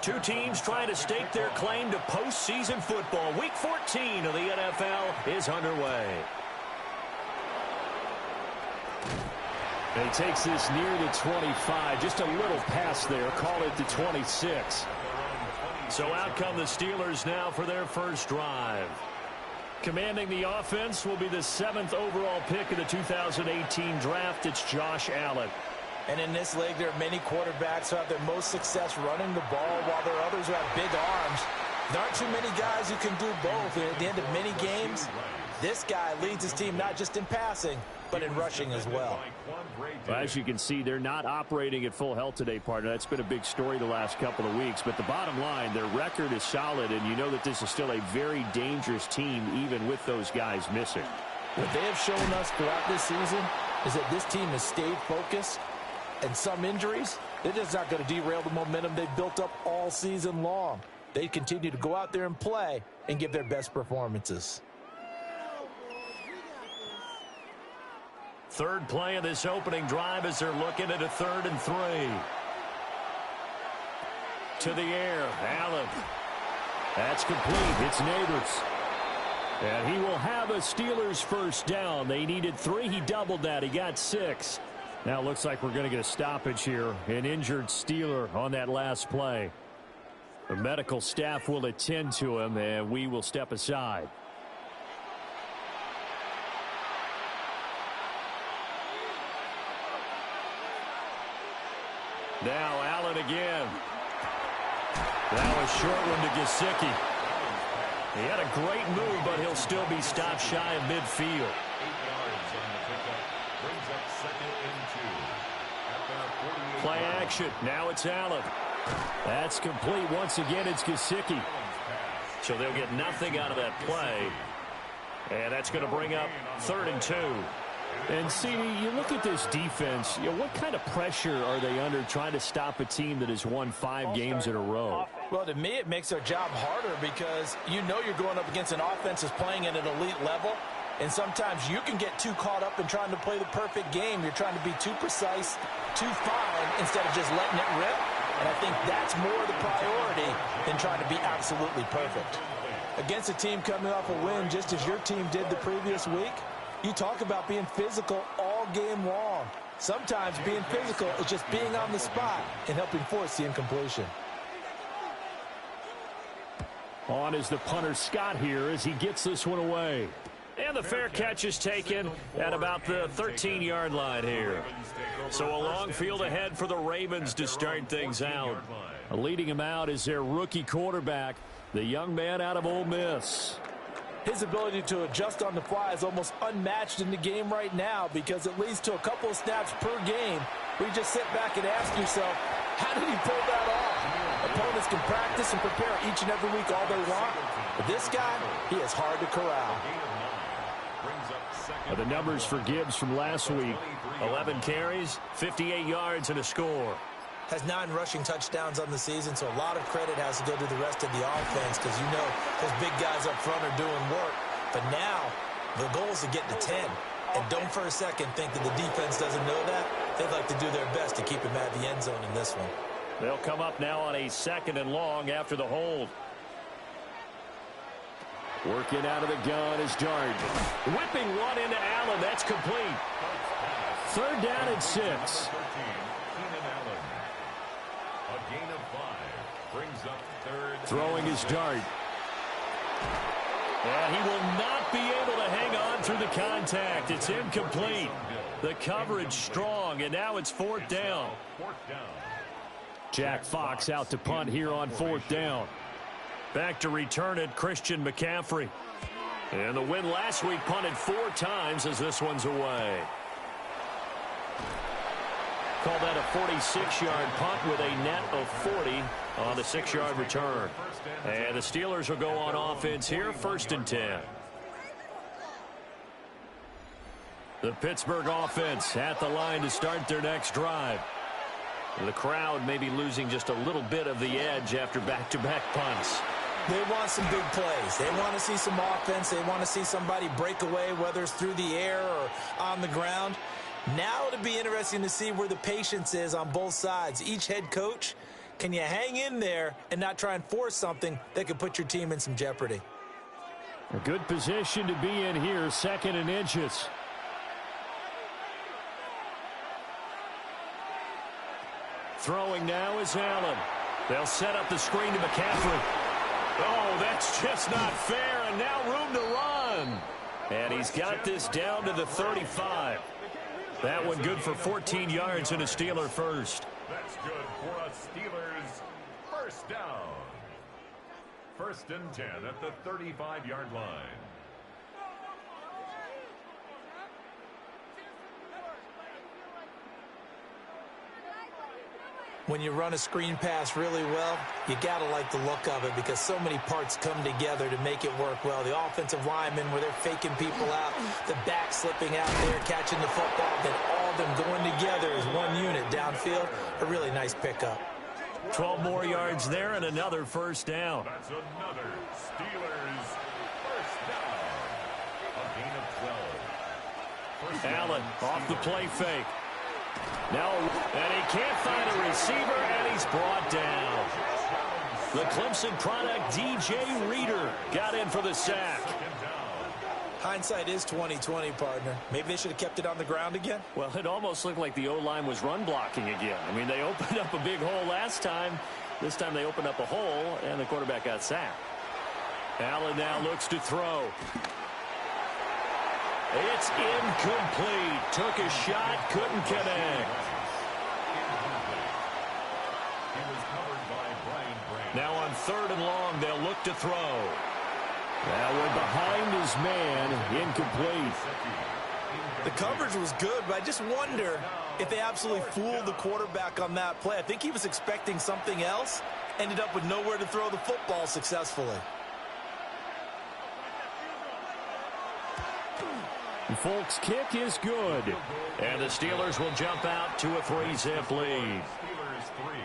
Two teams trying to stake their claim to postseason football. Week 14 of the NFL is underway. And he takes this near the 25. Just a little pass there. Call it the 26. So out come the Steelers now for their first drive. Commanding the offense will be the 7th overall pick of the 2018 draft. It's Josh Allen. And in this league, there are many quarterbacks who have their most success running the ball, while there are others who have big arms. There aren't too many guys who can do both. And at the end of many games, this guy leads his team not just in passing, but in rushing as well. Well, as you can see, they're not operating at full health today, partner. That's been a big story the last couple of weeks. But the bottom line, their record is solid, and you know that this is still a very dangerous team, even with those guys missing. What they have shown us throughout this season is that this team has stayed focused. And some injuries, they're just not going to derail the momentum they've built up all season long. They continue to go out there and play and give their best performances. Third play of this opening drive as they're looking at a 3rd and 3. To the air, Allen. That's complete. It's Neighbors. And he will have a Steelers first down. They needed 3. He doubled that. He got 6. Now it looks like we're going to get a stoppage here. An injured Steeler on that last play. The medical staff will attend to him, and we will step aside. Now Allen again. That was short one to Gesicki. He had a great move, but he'll still be stopped shy of midfield. Play action. Now it's Allen. That's complete. Once again, it's Gesicki. So they'll get nothing out of that play. And that's going to bring up 3rd and 2. And, CD, you look at this defense, what kind of pressure are they under trying to stop a team that has won 5 games in a row? Well, to me, it makes their job harder because you know you're going up against an offense that's playing at an elite level. And sometimes you can get too caught up in trying to play the perfect game. You're trying to be too precise, too fine, instead of just letting it rip. And I think that's more the priority than trying to be absolutely perfect. Against a team coming off a win, just as your team did the previous week, you talk about being physical all game long. Sometimes being physical is just being on the spot and helping force the incompletion. On is the punter Scott here as he gets this one away. And the fair catch is taken at about the 13-yard line here. So a long field ahead for the Ravens to start things out. Leading him out is their rookie quarterback, the young man out of Ole Miss. His ability to adjust on the fly is almost unmatched in the game right now because it leads to a couple of snaps per game where you just sit back and ask yourself, how did he pull that off? Opponents can practice and prepare each and every week all they want, but this guy, he is hard to corral. The numbers for Gibbs from last week. 11 carries, 58 yards, and a score. Has 9 rushing touchdowns on the season, so a lot of credit has to go to the rest of the offense because you know those big guys up front are doing work. But now, the goal is to get to 10. And don't for a second think that the defense doesn't know that. They'd like to do their best to keep him at the end zone in this one. They'll come up now on a 2nd and long after the hold. Working out of the gun is Dart. Whipping one into Allen. That's complete. 3rd down and 6. Throwing his Dart. And he will not be able to through the contact. It's incomplete. The coverage strong, and now it's 4th down. Jack Fox out to punt here on 4th down. Back to return it, Christian McCaffrey. And the win last week punted 4 times as this one's away. Call that a 46-yard punt with a net of 40 on the 6-yard return. And the Steelers will go on offense here, 1st and 10. The Pittsburgh offense at the line to start their next drive. The crowd may be losing just a little bit of the edge after back-to-back punts. They want some big plays. They want to see some offense. They want to see somebody break away, whether it's through the air or on the ground. Now it'll be interesting to see where the patience is on both sides. Each head coach, can you hang in there and not try and force something that could put your team in some jeopardy? A good position to be in here, 2nd and inches. Throwing now is Allen. They'll set up the screen to McCaffrey. Oh, that's just not fair, and now room to run. And he's got this down to the 35. That one good for 14 yards and a Steeler first. That's good for a Steelers first down. 1st and 10 at the 35-yard line. When you run a screen pass really well, you got to like the look of it because so many parts come together to make it work well. The offensive linemen where they're faking people out, the back slipping out there, catching the football, then all of them going together as one unit downfield. A really nice pickup. 12 more yards there and another 1st down. That's another Steelers first down. A gain of 12. Allen off the play fake. Now, and he can't find a receiver, and he's brought down. The Clemson product, DJ Reader, got in for the sack. Hindsight is 20/20, partner. Maybe they should have kept it on the ground again. Well, it almost looked like the O-line was run blocking again. I mean, they opened up a big hole last time. This time they opened up a hole, and the quarterback got sacked. Allen now looks to throw. It's incomplete. Took a shot, couldn't connect. Now on 3rd and long, they'll look to throw. That one behind his man, incomplete. The coverage was good, but I just wonder if they absolutely fooled the quarterback on that play. I think he was expecting something else, ended up with nowhere to throw the football successfully. Folks' kick is good. And the Steelers will jump out to a 3-zip lead.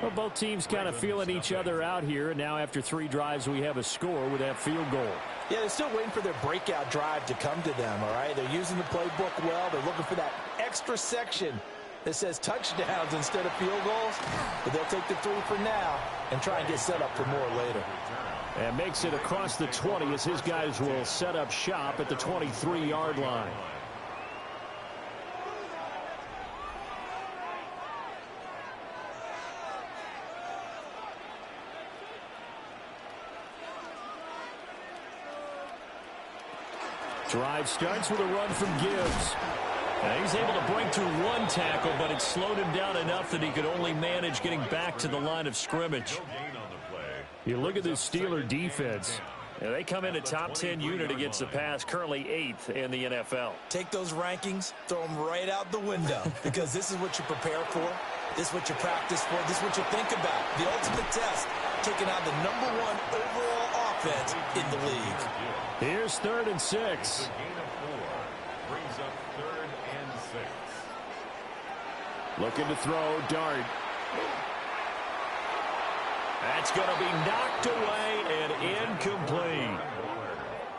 Well, both teams kind of feeling each other out here. And now after 3 drives, we have a score with that field goal. Yeah, they're still waiting for their breakout drive to come to them, all right? They're using the playbook well. They're looking for that extra section that says touchdowns instead of field goals. But they'll take the 3 for now and try and get set up for more later. And makes it across the 20 as his guys will set up shop at the 23-yard line. Drive starts with a run from Gibbs. And he's able to break through 1 tackle, but it slowed him down enough that he could only manage getting back to the line of scrimmage. You look at this Steeler defense. They come in a top 10 unit against the pass, currently 8th in the NFL. Take those rankings, throw them right out the window, because this is what you prepare for. This is what you practice for. This is what you think about. The ultimate test, taking on the #1 overall offense in the league. Here's 3rd and 6. Gain of 4 brings up 3rd and 6. Looking to throw, Dart. That's going to be knocked away and incomplete.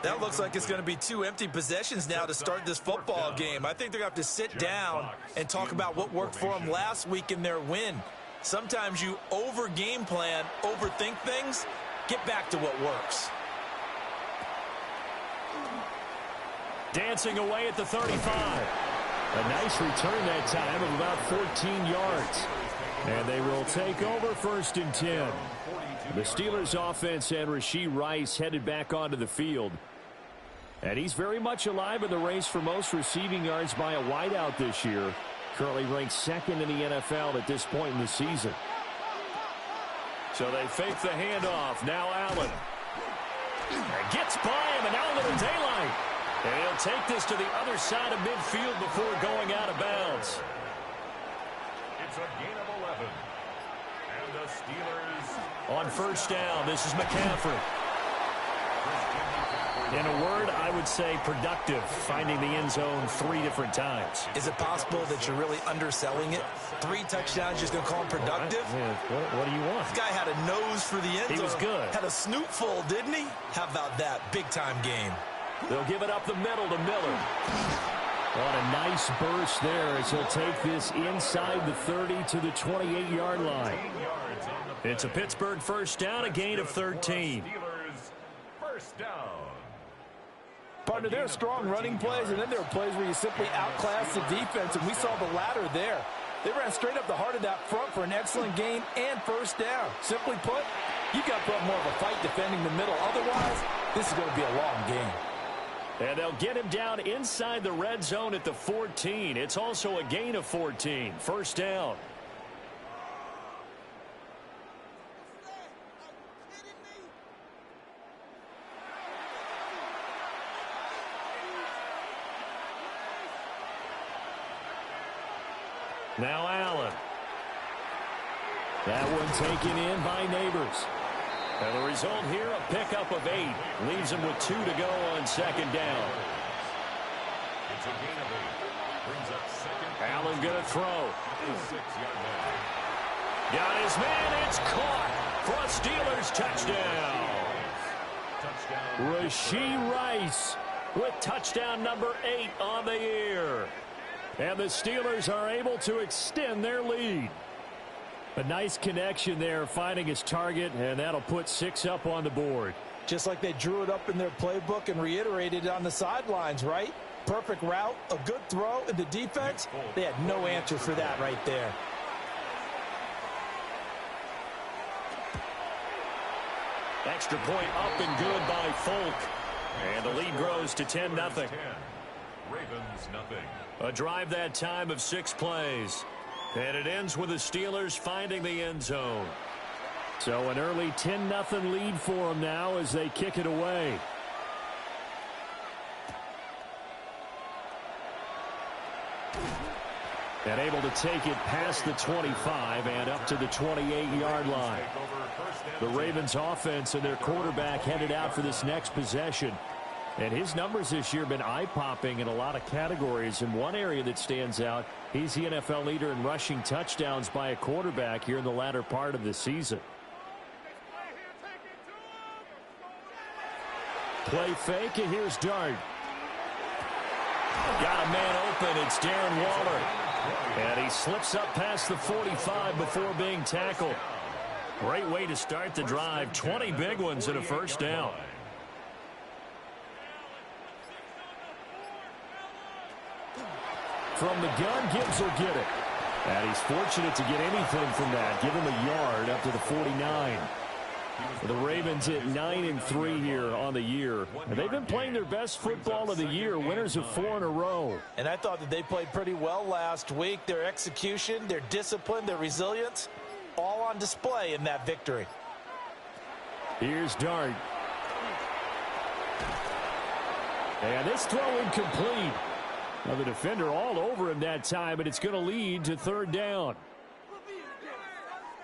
That looks like it's going to be 2 empty possessions now to start this football game. I think they're going to have to sit down and talk about what worked for them last week in their win. Sometimes you over-game plan, overthink things. Get back to what works. Dancing away at the 35. A nice return that time of about 14 yards. And they will take over 1st and 10. The Steelers offense and Rashee Rice headed back onto the field. And he's very much alive in the race for most receiving yards by a wideout this year. Currently ranked second in the NFL at this point in the season. So they fake the handoff. Now Allen. And gets by him, and now a little daylight. And he'll take this to the other side of midfield before going out of bounds. It's a gain of 11. And the Steelers... On first down, this is McCaffrey. In a word, I would say productive, finding the end zone 3 different times. Is it possible that you're really underselling it? 3 touchdowns, just going to call him productive? What do you want? This guy had a nose for the end zone. He was good. Had a snoot full, didn't he? How about that? Big-time game. They'll give it up the middle to Miller. What a nice burst there as he'll take this inside the 30 to the 28-yard line. It's a Pittsburgh first down, a gain of 13. Steelers first down. Partner, there are strong running plays, and then there are plays where you simply outclass the defense, and we saw the latter there. They ran straight up the heart of that front for an excellent gain and first down. Simply put, you've got to put more of a fight defending the middle. Otherwise, this is going to be a long game. And they'll get him down inside the red zone at the 14. It's also a gain of 14. First down. Now Allen. That one taken in by Neighbors. And the result here, a pickup of 8. Leaves him with 2 to go on second down. It's a gain of 8. Brings up second. Allen going to throw. 6-yard line. Got his man. It's caught for a Steelers touchdown. Rashee Rice with touchdown number 8 on the year. And the Steelers are able to extend their lead. A nice connection there, finding his target, and that'll put 6 up on the board. Just like they drew it up in their playbook and reiterated it on the sidelines, right? Perfect route, a good throw, and the defense, they had no answer for that right there. Extra point up and good by Folk. And the lead grows to 10-0. Ravens nothing. A drive that time of 6 plays. And it ends with the Steelers finding the end zone. So an early 10-0 lead for them now as they kick it away. And able to take it past the 25 and up to the 28-yard line. The Ravens offense and their quarterback headed out for this next possession. And his numbers this year have been eye-popping in a lot of categories. In one area that stands out, he's the NFL leader in rushing touchdowns by a quarterback here in the latter part of the season. Play fake, and here's Dart. Got a man open. It's Darren Waller. And he slips up past the 45 before being tackled. Great way to start the drive. 20 big ones and a first down. From the gun, Gibbs will get it. And he's fortunate to get anything from that. Give him a yard up to the 49. The Ravens at 9-3 here on the year. And they've been playing their best football of the year, winners of 4 in a row. And I thought that they played pretty well last week. Their execution, their discipline, their resilience, all on display in that victory. Here's Dart. And this throw incomplete. Now the defender all over him that time, but it's going to lead to third down.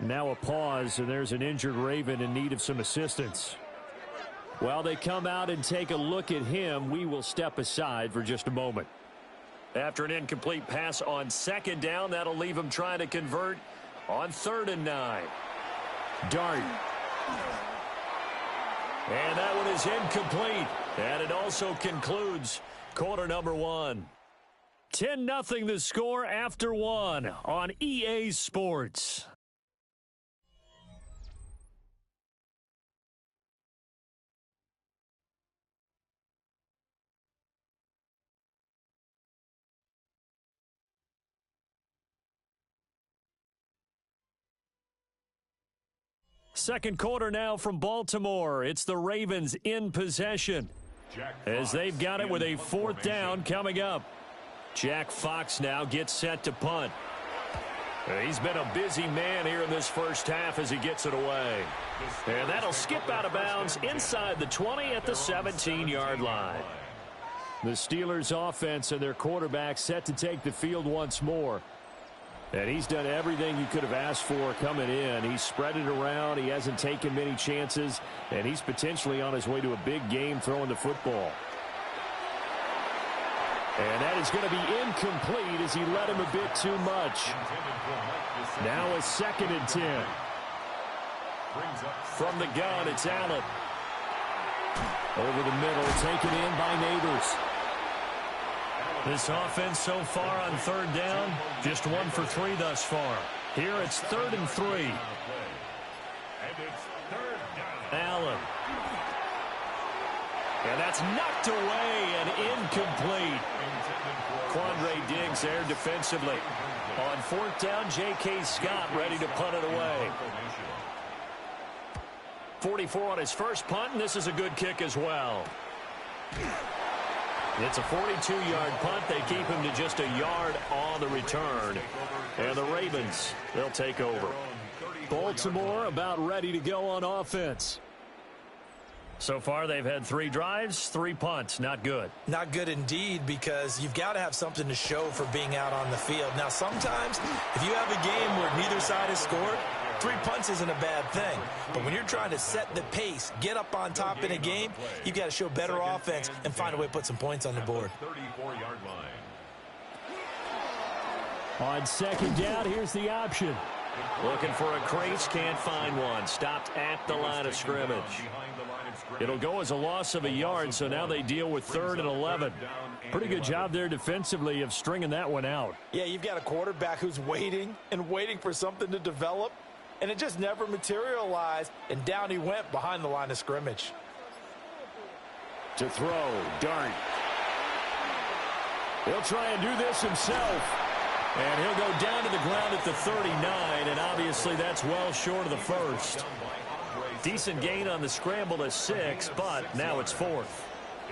Now a pause, and there's an injured Raven in need of some assistance. While they come out and take a look at him, we will step aside for just a moment. After an incomplete pass on second down, that'll leave him trying to convert on 3rd and 9. Dart. And that one is incomplete. And it also concludes quarter number 1. 10-0 the score after 1 on EA Sports. Second quarter now from Baltimore. It's the Ravens in possession. as they've got it with a 4th down coming up. Jack Fox now gets set to punt. He's been a busy man here in this first half as he gets it away. And that'll skip out of bounds inside the 20 at the 17-yard line. The Steelers' offense and their quarterback set to take the field once more. And he's done everything you could have asked for coming in. He's spread it around. He hasn't taken many chances. And he's potentially on his way to a big game throwing the football. And that is going to be incomplete as he led him a bit too much. Now a 2nd and 10. From the gun, it's Allen. Over the middle, taken in by Neighbors. This offense so far on 3rd down, just 1 for 3 thus far. Here it's 3rd and 3. Allen. And that's knocked away and incomplete. Quandre Diggs there defensively. On 4th down, J.K. Scott ready to punt it away. 44 on his first punt, and this is a good kick as well. It's a 42-yard punt. They keep him to just a yard on the return. And the Ravens, they'll take over. Baltimore about ready to go on offense. So far, they've had 3 drives, 3 punts. Not good. Not good indeed, because you've got to have something to show for being out on the field. Now, sometimes, if you have a game where neither side has scored, 3 punts isn't a bad thing. But when you're trying to set the pace, get up on top in a game, you've got to show better offense and find a way to put some points on the board. 34-yard line. On 2nd down, here's the option. Looking for a crease, can't find one. Stopped at the line of scrimmage. It'll go as a loss of a yard, so now they deal with 3rd and 11. Pretty good job there defensively of stringing that one out. Yeah, you've got a quarterback who's waiting and waiting for something to develop, and it just never materialized, and down he went behind the line of scrimmage. To throw, Dart. He'll try and do this himself. And he'll go down to the ground at the 39, and obviously that's well short of the first. Decent gain on the scramble to 6, but now it's 4th.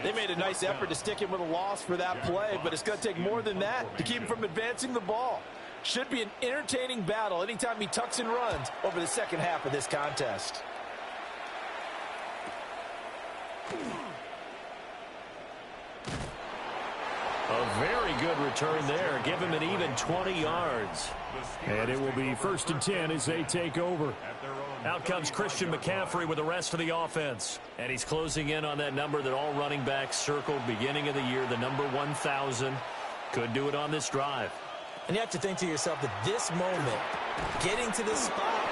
They made a nice effort to stick him with a loss for that play, but it's going to take more than that to keep him from advancing the ball. Should be an entertaining battle anytime he tucks and runs over the second half of this contest. A very good return there. Give him an even 20 yards. And it will be 1st and 10 as they take over. Out comes Christian McCaffrey with the rest of the offense. And he's closing in on that number that all running backs circled beginning of the year, the number 1,000. Could do it on this drive. And you have to think to yourself that this moment, getting to this spot,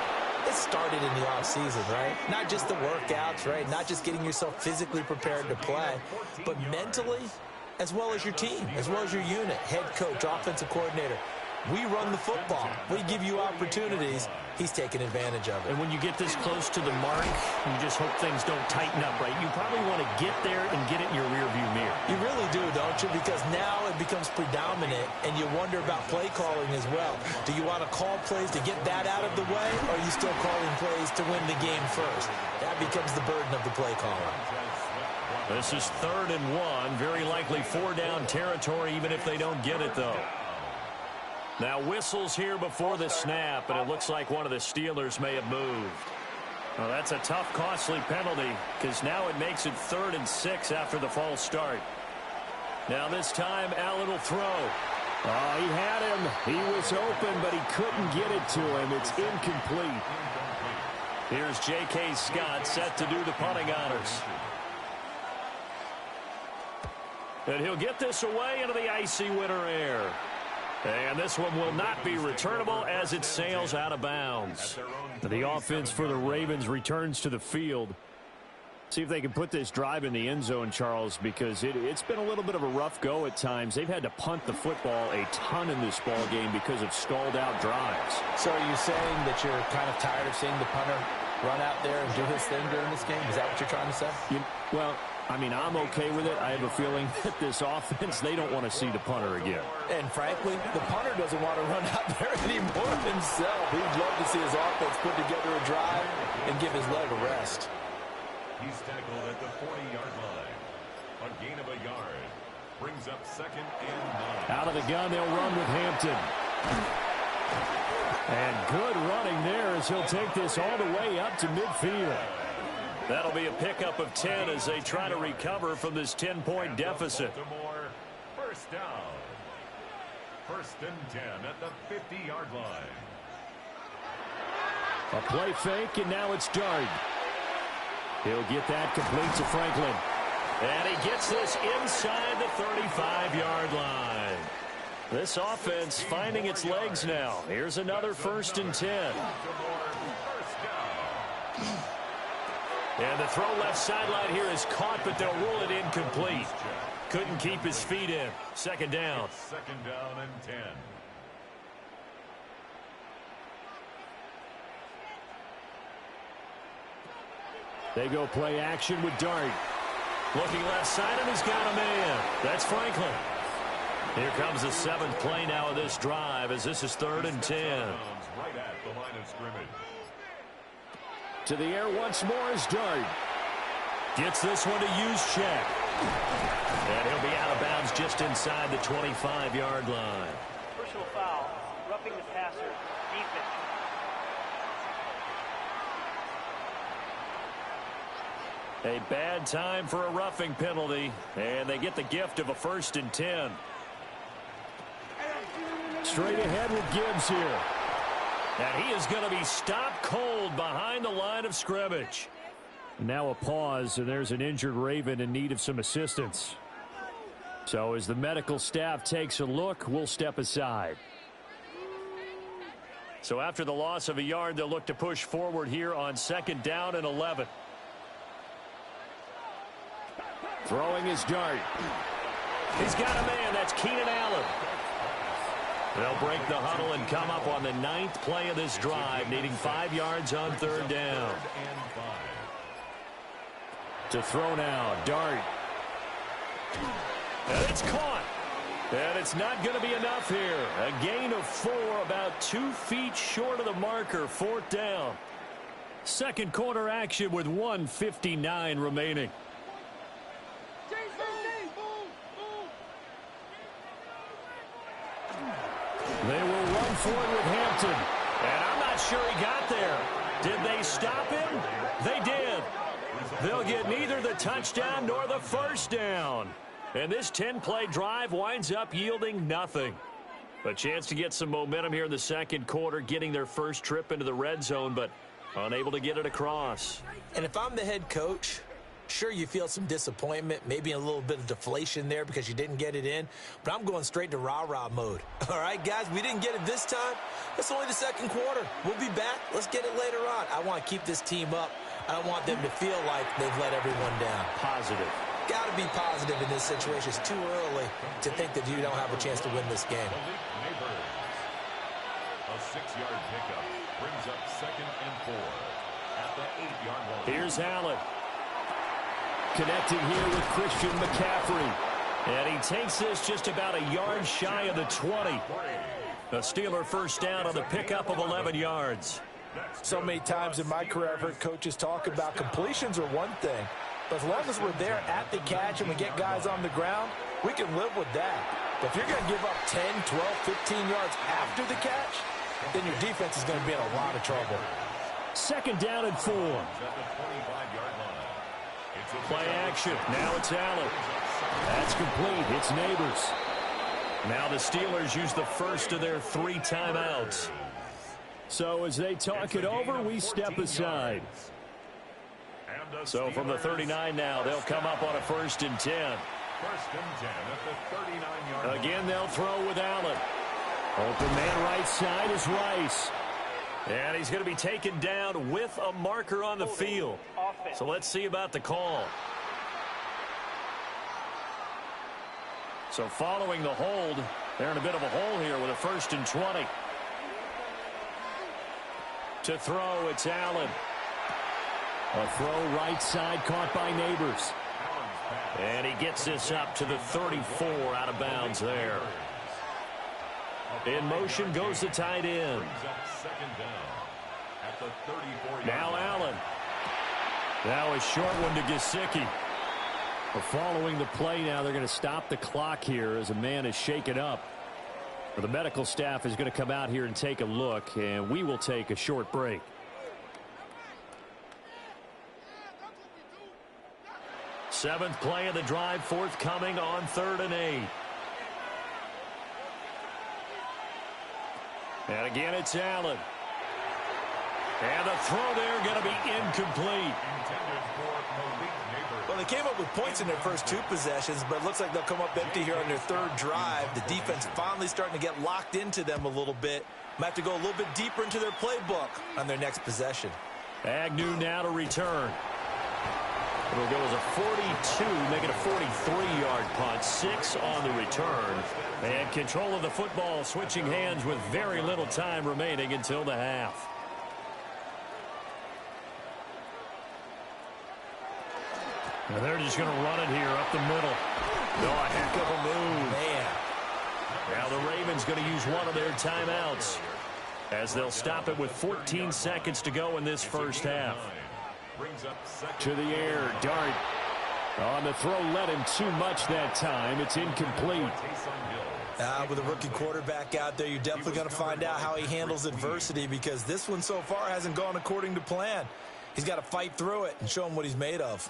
it started in the offseason, right? Not just the workouts, right? Not just getting yourself physically prepared to play, but mentally, as well as your team, as well as your unit, head coach, offensive coordinator. We run the football. We give you opportunities. He's taking advantage of it. And when you get this close to the mark, you just hope things don't tighten up, right? You probably want to get there and get it in your rearview mirror. You really do, don't you? Because now it becomes predominant, and you wonder about play calling as well. Do you want to call plays to get that out of the way, or are you still calling plays to win the game first? That becomes the burden of the play caller. This is 3rd and 1. Very likely 4-down territory, even if they don't get it, though. Now whistles here before the snap, and it looks like one of the Steelers may have moved. Well, that's a tough, costly penalty, because now it makes it 3rd and 6 after the false start. Now this time, Allen will throw. Oh, he had him. He was open, but he couldn't get it to him. It's incomplete. Here's J.K. Scott set to do the punting honors. And he'll get this away into the icy winter air. And this one will not be returnable as it sails out of bounds. The offense for the Ravens returns to the field. See if they can put this drive in the end zone, Charles, because it's been a little bit of a rough go at times. They've had to punt the football a ton in this ball game because of stalled-out drives. So are you saying that you're kind of tired of seeing the punter run out there and do his thing during this game? Is that what you're trying to say? Well, I mean, I'm okay with it. I have a feeling that this offense, they don't want to see the punter again. And frankly, the punter doesn't want to run out there anymore himself. He'd love to see his offense put together a drive and give his leg a rest. He's tackled at the 40-yard line. A gain of a yard. Brings up 2nd and 9. Out of the gun, they'll run with Hampton. And good running there as he'll take this all the way up to midfield. That'll be a pickup of 10 as they try to recover from this 10-point deficit. Baltimore, first down. 1st and 10 at the 50-yard line. A play fake, and now it's Dart. He'll get that complete to Franklin. And he gets this inside the 35-yard line. This offense finding its legs now. Here's another 1st and 10. And the throw left sideline here is caught, but they'll rule it incomplete. Couldn't keep his feet in. 2nd down. 2nd down and 10. They go play action with Dart. Looking left side, and he's got a man. That's Franklin. Here comes the 7th play now of this drive as this is 3rd and 10. Right at the line of scrimmage. To the air once more is Dart. Gets this one to use check. And he'll be out of bounds just inside the 25-yard line. Personal foul, roughing the passer, defense. A bad time for a roughing penalty, and they get the gift of a 1st and 10. Straight ahead with Gibbs here. And he is going to be stopped cold behind the line of scrimmage. Now a pause, and there's an injured Raven in need of some assistance. So as the medical staff takes a look, we'll step aside. So after the loss of a yard, they'll look to push forward here on 2nd down and 11. Throwing his Dart. He's got a man. That's Keenan Allen. They'll break the huddle and come up on the 9th play of this drive, needing 5 yards on 3rd down. To throw now, Dart. And it's caught. And it's not going to be enough here. A gain of 4, about 2 feet short of the marker, 4th down. 2nd quarter action with 1:59 remaining. They will run forward with Hampton. And I'm not sure he got there. Did they stop him? They did. They'll get neither the touchdown nor the 1st down. And this 10-play drive winds up yielding nothing. A chance to get some momentum here in the 2nd quarter, getting their first trip into the red zone, but unable to get it across. And if I'm the head coach, sure, you feel some disappointment, maybe a little bit of deflation there because you didn't get it in, but I'm going straight to rah-rah mode. All right, guys, we didn't get it this time. It's only the 2nd quarter. We'll be back. Let's get it later on. I want to keep this team up. I don't want them to feel like they've let everyone down. Positive. Got to be positive in this situation. It's too early to think that you don't have a chance to win this game. A 6-yard pickup brings up 2nd and 4 at the 8-yard line. Here's Allen. Connecting here with Christian McCaffrey. And he takes this just about a yard shy of the 20. A Steeler 1st down on the pickup of 11 yards. So many times in my career, I've heard coaches talk about completions are one thing. But as long as we're there at the catch and we get guys on the ground, we can live with that. But if you're going to give up 10, 12, 15 yards after the catch, then your defense is going to be in a lot of trouble. 2nd down and 4. Play action. Now it's Allen. That's complete. It's Neighbors. Now the Steelers use the first of their 3 timeouts. So as they talk it over, we step aside. So from the 39 now, they'll come up on a 1st and 10. 1st and 10 at the 39-yard line. Again, they'll throw with Allen. Open man right side is Rice. And he's going to be taken down with a marker on the field. So let's see about the call. So following the hold, they're in a bit of a hole here with a 1st and 20. To throw, it's Allen. A throw right side caught by Neighbors. And he gets this up to the 34 out of bounds there. In motion goes the tight end. Now Allen. Now a short one to Gesicki. Following the play now, they're going to stop the clock here as a man is shaken up. The medical staff is going to come out here and take a look, and we will take a short break. Seventh play of the drive forthcoming on 3rd and 8. And again, it's Allen. And the throw there going to be incomplete. Well, they came up with points in their first 2 possessions, but it looks like they'll come up empty here on their 3rd drive. The defense finally starting to get locked into them a little bit. Might have to go a little bit deeper into their playbook on their next possession. Agnew now to return. It'll go as a 42, make it a 43-yard punt. 6 on the return. And control of the football switching hands with very little time remaining until the half. And they're just going to run it here up the middle. No, a heck of a move. Man. Now the Ravens going to use one of their timeouts as they'll stop it with 14 seconds to go in this first half. To the air, Dart. On the throw, led him too much that time. It's incomplete. With a rookie quarterback out there, you're definitely going to find out how he handles adversity, because this one so far hasn't gone according to plan. He's got to fight through it and show him what he's made of.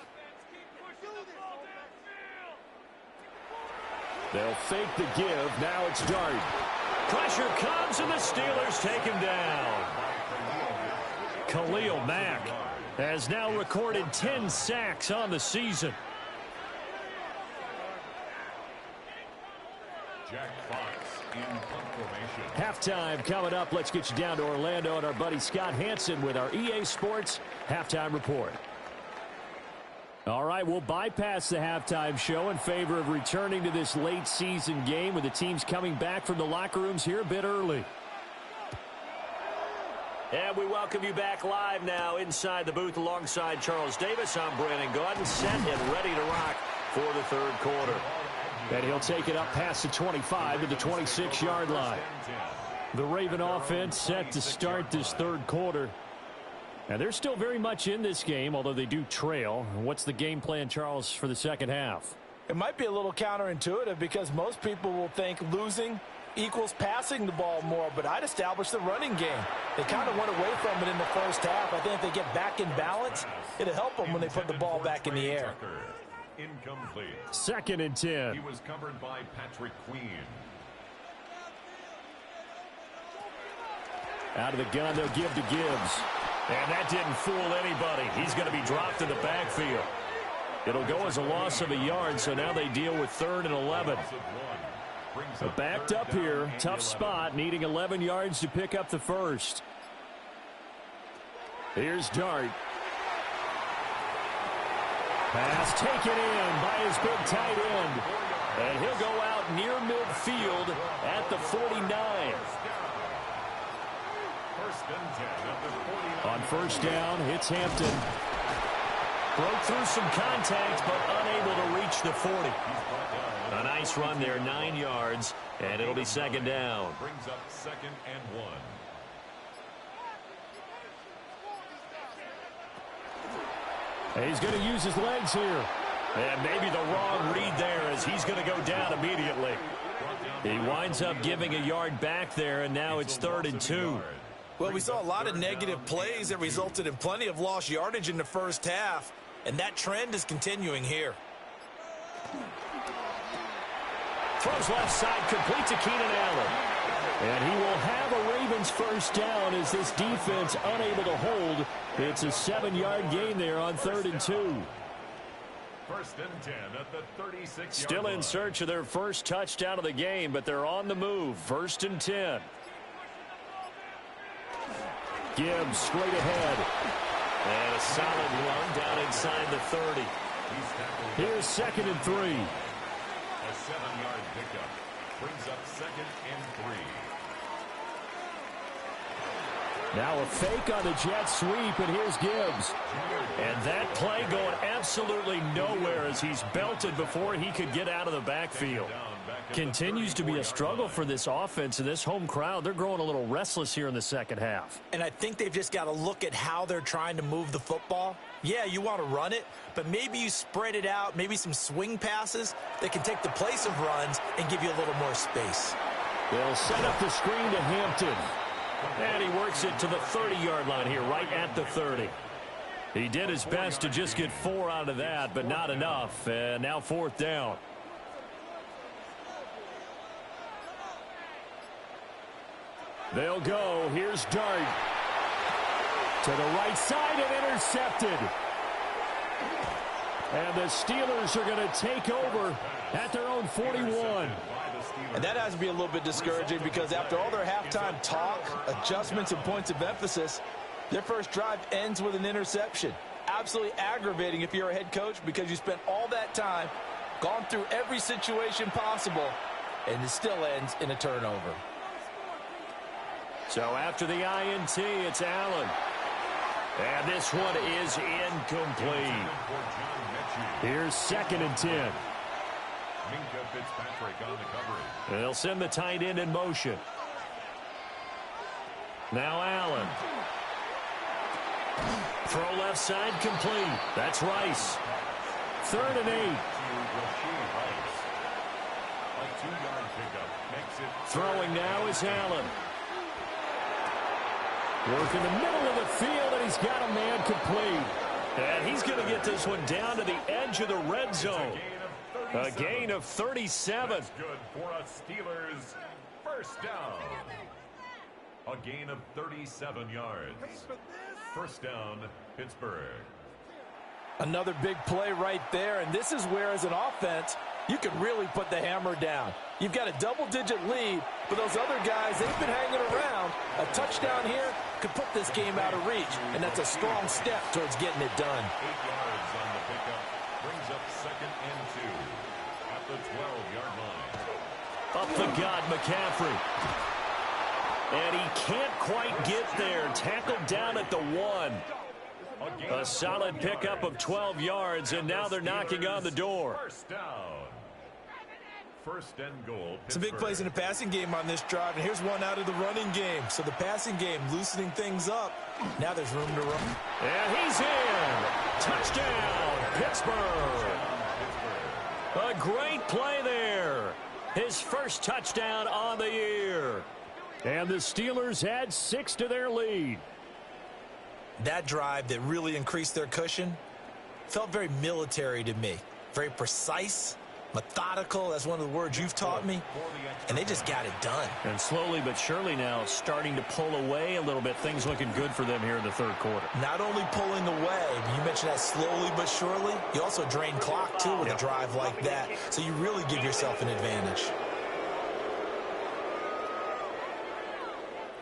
They'll fake the give. Now it's Dart. Pressure comes, and the Steelers take him down. Khalil Mack has now recorded 10 sacks on the season. Jack Fox in punt formation. Halftime coming up. Let's get you down to Orlando and our buddy Scott Hansen with our EA Sports Halftime Report. All right, we'll bypass the halftime show in favor of returning to this late season game with the teams coming back from the locker rooms here a bit early. And we welcome you back live now inside the booth alongside Charles Davis. I'm Brandon Gaudin, set and ready to rock for the 3rd quarter. And he'll take it up past the 25 to the 26-yard line. The Raven offense set to start this 3rd quarter. And they're still very much in this game, although they do trail. What's the game plan, Charles, for the second half? It might be a little counterintuitive, because most people will think losing equals passing the ball more, but I'd establish the running game. They kind of went away from it in the first half. I think if they get back in balance, it'll help them when they put the ball back in the air. Incomplete. 2nd and 10. He was covered by Patrick Queen. Out of the gun, they'll give to Gibbs. And that didn't fool anybody. He's going to be dropped in the backfield. It'll go as a loss of a yard, so now they deal with 3rd and 11. Backed up here, tough spot, needing 11 yards to pick up the first. Here's Dart. Pass taken in by his big tight end. And he'll go out near midfield at the 49. On first down, it's Hampton. Broke through some contact, but unable to reach the 40. A nice run there, 9 yards, and it'll be 2nd down. Brings up 2nd and 1. He's going to use his legs here. And maybe the wrong read there, as he's going to go down immediately. He winds up giving a yard back there, and now it's 3rd and 2. Well, we saw a lot of negative plays that resulted in plenty of lost yardage in the first half, and that trend is continuing here. Throws left side, complete to Keenan Allen. And he will have a Ravens first down as this defense unable to hold. It's a 7-yard gain there on 3rd and 2. 1st and 10 at the 36-yard line. Still in search of their first touchdown of the game, but they're on the move. 1st and 10. Gibbs straight ahead. And a solid run down inside the 30. Here's 2nd and 3. A 7-yard pickup brings up 2nd and 3. Now a fake on the jet sweep, and here's Gibbs. And that play going absolutely nowhere as he's belted before he could get out of the backfield. Continues to be a struggle for this offense and this home crowd. They're growing a little restless here in the second half. And I think they've just got to look at how they're trying to move the football. Yeah, you want to run it, but maybe you spread it out, maybe some swing passes that can take the place of runs and give you a little more space. They'll set up the screen to Hampton. And he works it to the 30-yard line here, right at the 30. He did his best to just get 4 out of that, but not enough. And now 4th down. They'll go. Here's Dart. To the right side and intercepted. And the Steelers are going to take over at their own 41. And that has to be a little bit discouraging because after all their halftime talk, adjustments, and points of emphasis, their first drive ends with an interception. Absolutely aggravating if you're a head coach because you spent all that time, gone through every situation possible, and it still ends in a turnover. So after the INT, it's Allen. And this one is incomplete. Here's 2nd and 10. Minkah Fitzpatrick on the coverage. They'll send the tight end in motion. Now Allen. Throw left side complete. That's Rice. 3rd and 8. A 2-yard pickup makes it. Throwing now is Allen. Work in the middle of the field, and he's got a man complete. And he's going to get this one down to the edge of the red zone. A gain of 37. That's good for a Steelers first down. A gain of 37 yards. First down, Pittsburgh. Another big play right there, and this is where, as an offense, you can really put the hammer down. You've got a double-digit lead, but those other guys, they've been hanging around. A touchdown here could put this game out of reach, and that's a strong step towards getting it done. 8 yards on the pickup brings up 2nd and 2 at the 12-yard line. Up the gut, McCaffrey. And he can't quite get there. Tackled down at the 1. A solid pickup of 12 yards, and now they're knocking on the door. First down. First and goal. Some big plays in the passing game on this drive, and here's one out of the running game. So the passing game loosening things up. Now there's room to run. And he's in. Touchdown, Pittsburgh. A great play there. His first touchdown on the year. And the Steelers add 6 to their lead. That drive that really increased their cushion felt very military to me. Very precise, methodical. That's one of the words you've taught me. And they just got it done. And slowly but surely now starting to pull away a little bit. Things looking good for them here in the 3rd quarter. Not only pulling away, but you mentioned that slowly but surely. You also drain clock, too, with a drive like that. So you really give yourself an advantage.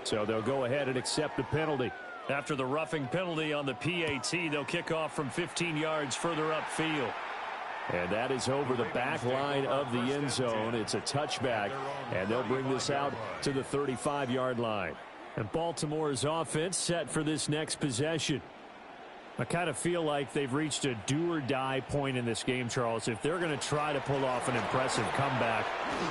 So they'll go ahead and accept the penalty. After the roughing penalty on the PAT, they'll kick off from 15 yards further upfield. And that is over the back line of the end zone. It's a touchback, and they'll bring this out to the 35-yard line. And Baltimore's offense set for this next possession. I kind of feel like they've reached a do-or-die point in this game, Charles. If they're going to try to pull off an impressive comeback,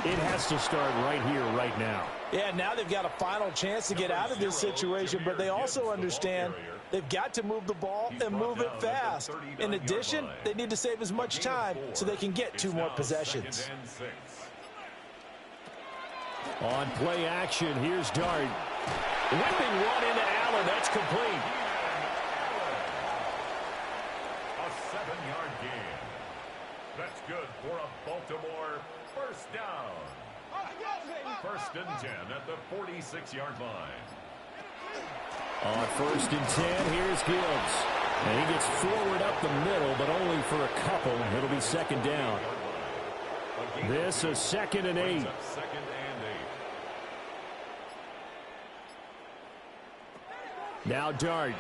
it has to start right here, right now. Yeah, now they've got a final chance to get out of this situation, but they also understand they've got to move the ball and move it fast. In addition, they need to save as much time so they can get 2 more possessions. On play action, here's Dart. Whipping one into Allen. That's complete. A 7-yard gain. That's good for a Baltimore first down. First and 10 at the 46-yard line. On 1st and 10, here's Gibbs. And he gets forward up the middle, but only for a couple. It'll be 2nd down. This is 2nd and 8. Now Dart.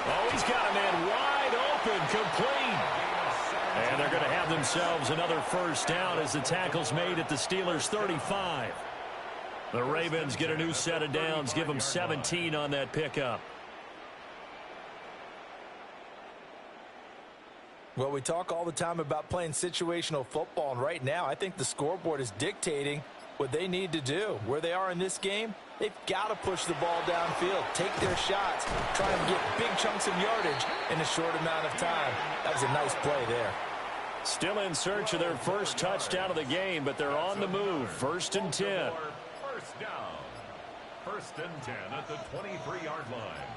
Oh, he's got a man wide open, complete. And they're going to have themselves another first down as the tackle's made at the Steelers' 35. The Ravens get a new set of downs, give them 17 on that pickup. Well, we talk all the time about playing situational football, and right now I think the scoreboard is dictating what they need to do. Where they are in this game, they've got to push the ball downfield, take their shots, try and get big chunks of yardage in a short amount of time. That was a nice play there. Still in search of their first touchdown of the game, but they're on the move. 1st and 10. First down. 1st and 10 at the 23-yard line.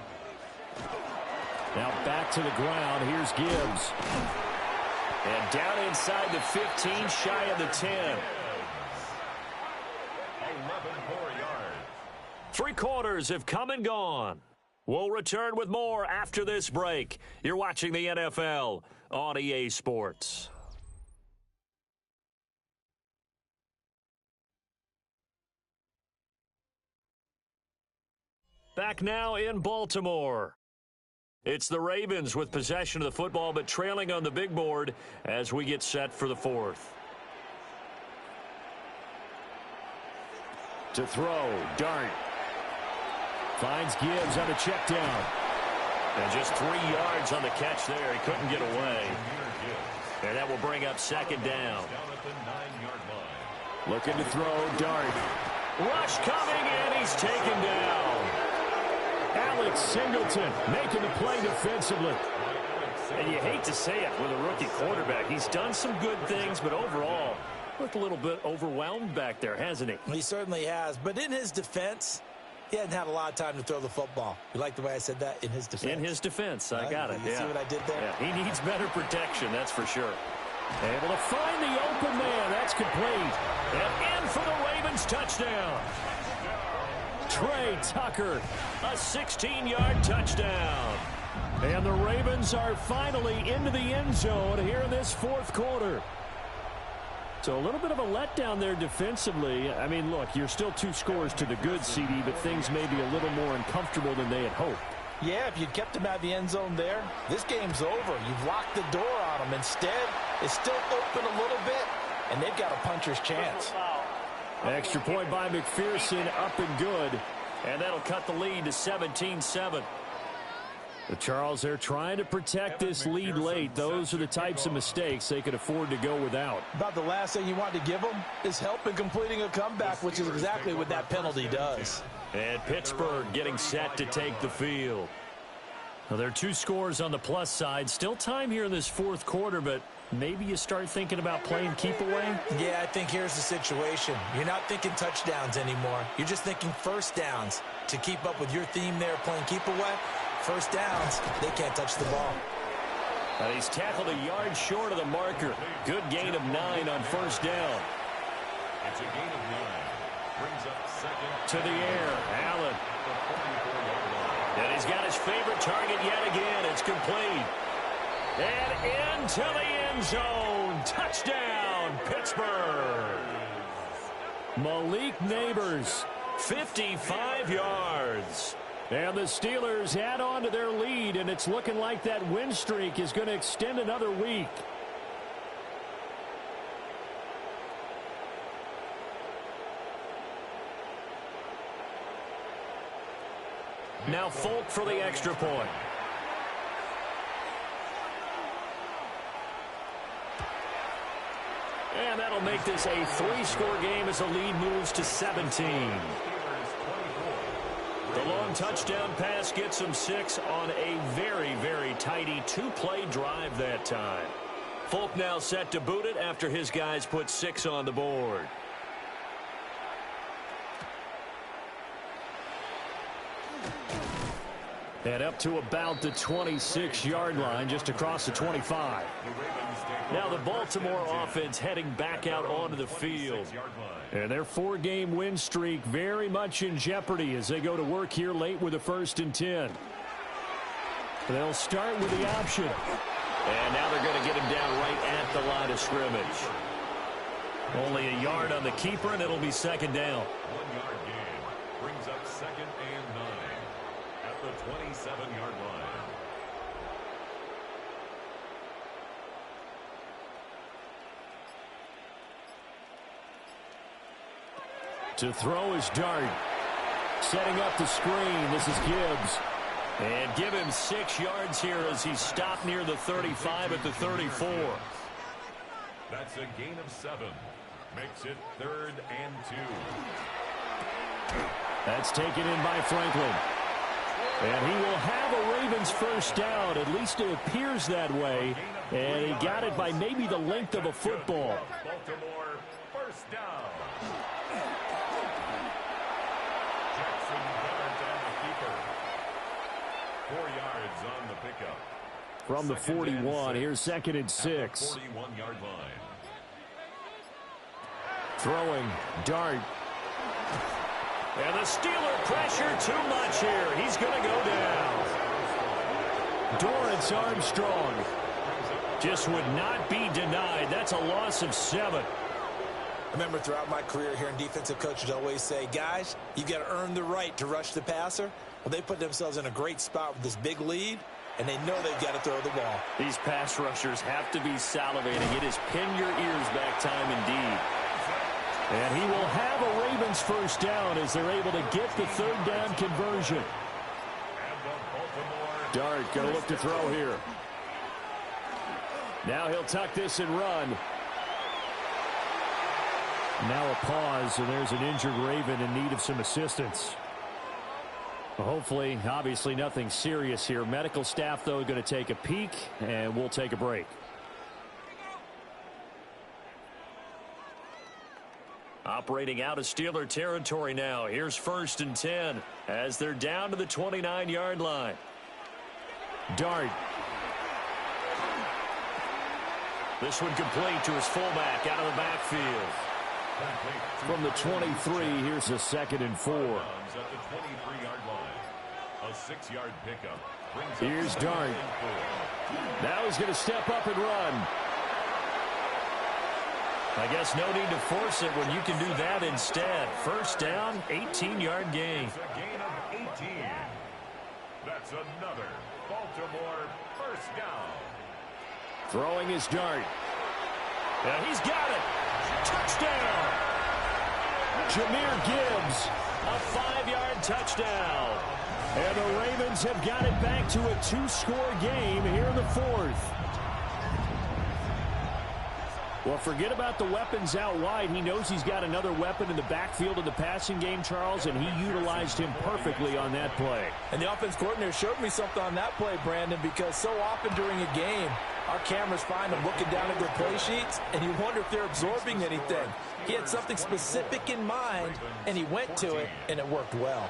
Now back to the ground. Here's Gibbs. And down inside the 15, shy of the 10. 11 more yards. 3 quarters have come and gone. We'll return with more after this break. You're watching the NFL on EA Sports. Back now in Baltimore. It's the Ravens with possession of the football, but trailing on the big board as we get set for the 4th. To throw, Dart. Finds Gibbs on a check down. And just 3 yards on the catch there. He couldn't get away. And that will bring up 2nd down. Looking to throw, Dart. Rush coming in, he's taken down. Alex Singleton making the play defensively. And you hate to say it with a rookie quarterback. He's done some good things, but overall, looked a little bit overwhelmed back there, hasn't he? He certainly has. But in his defense, he hadn't had a lot of time to throw the football. You like the way I said that? In his defense. In his defense. I got it. You see what I did there? Yeah, he needs better protection, that's for sure. Able to find the open man. That's complete. And in for the Ravens touchdown. Trey Tucker, a 16-yard touchdown. And the Ravens are finally into the end zone here in this 4th quarter. So a little bit of a letdown there defensively. I mean, look, you're still 2 scores to the good, CD, but things may be a little more uncomfortable than they had hoped. Yeah, if you'd kept him out of the end zone there, this game's over. You've locked the door on him. Instead, it's still open a little bit, and they've got a puncher's chance. Extra point by McPherson, up and good. And that'll cut the lead to 17-7. The Charles, they're trying to protect this lead late. Those are the types of mistakes they could afford to go without. About the last thing you want to give them is help in completing a comeback, which is exactly what that penalty does. And Pittsburgh getting set to take the field. Well, there are 2 scores on the plus side. Still time here in this 4th quarter, but maybe you start thinking about playing keep away? Yeah, I think here's the situation. You're not thinking touchdowns anymore. You're just thinking first downs. To keep up with your theme there, playing keep away, first downs, they can't touch the ball. And he's tackled a yard short of the marker. Good gain of 9 on 1st down. It's a gain of 9. Brings up 2nd. To the air, Allen. And he's got his favorite target yet again. It's complete. And into the end zone. Touchdown, Pittsburgh. Malik Neighbors, 55 yards. And the Steelers add on to their lead, and it's looking like that win streak is going to extend another week. Now Folk for the extra point. And that'll make this a 3-score game as the lead moves to 17. The long touchdown pass gets them 6 on a very, very tidy 2-play drive that time. Folk now set to boot it after his guys put 6 on the board. And up to about the 26-yard line, just across the 25. Now the Baltimore offense heading back out onto the field. And their 4-game win streak very much in jeopardy as they go to work here late with a 1st and 10. They'll start with the option. And now they're going to get him down right at the line of scrimmage. Only a yard on the keeper, and it'll be 2nd down. 1-yard gain. Brings up 2nd and 9 at the 27-yard line. To throw is Dart. Setting up the screen. This is Gibbs. And give him 6 yards here as he stopped near the 35 at the 34. That's a gain of 7. Makes it 3rd and 2. That's taken in by Franklin. And he will have a Ravens first down. At least it appears that way. And he got it by maybe the length of a football. Baltimore first down. Jackson Dart on the keeper. 4 yards on the pickup. From the 41, here's 2nd and 6. 41-yard line. Throwing, Dart. And the Steeler pressure too much here. He's going to go down. Dorrance Armstrong just would not be denied. That's a loss of 7. I remember throughout my career hearing defensive coaches always say, guys, you got to earn the right to rush the passer. Well, they put themselves in a great spot with this big lead, and they know they've got to throw the ball. These pass rushers have to be salivating. It is pin your ears back time indeed. And he will have a Ravens first down as they're able to get the 3rd down conversion. Dart going to look to throw here. Now he'll tuck this and run. Now a pause, and there's an injured Raven in need of some assistance. Hopefully, obviously nothing serious here. Medical staff, though, going to take a peek, and we'll take a break. Operating out of Steeler territory now. Here's 1st and 10 as they're down to the 29-yard line. Dart. This one complete to his fullback out of the backfield. From the 23, here's a 2nd and 4. At the 23-yard line. A 6-yard pickup. Here's Dart. Now he's going to step up and run. I guess no need to force it when you can do that instead. First down, 18-yard gain. It's a gain of 18. That's another Baltimore first down. Throwing his Dart. And he's got it. Touchdown. Jahmyr Gibbs. A 5-yard touchdown. And the Ravens have got it back to a 2-score game here in the 4th. Well, forget about the weapons out wide. He knows he's got another weapon in the backfield of the passing game, Charles, and he utilized him perfectly on that play. And the offense coordinator showed me something on that play, Brandon, because so often during a game, our cameras find them looking down at their play sheets, and you wonder if they're absorbing anything. He had something specific in mind, and he went to it, and it worked well.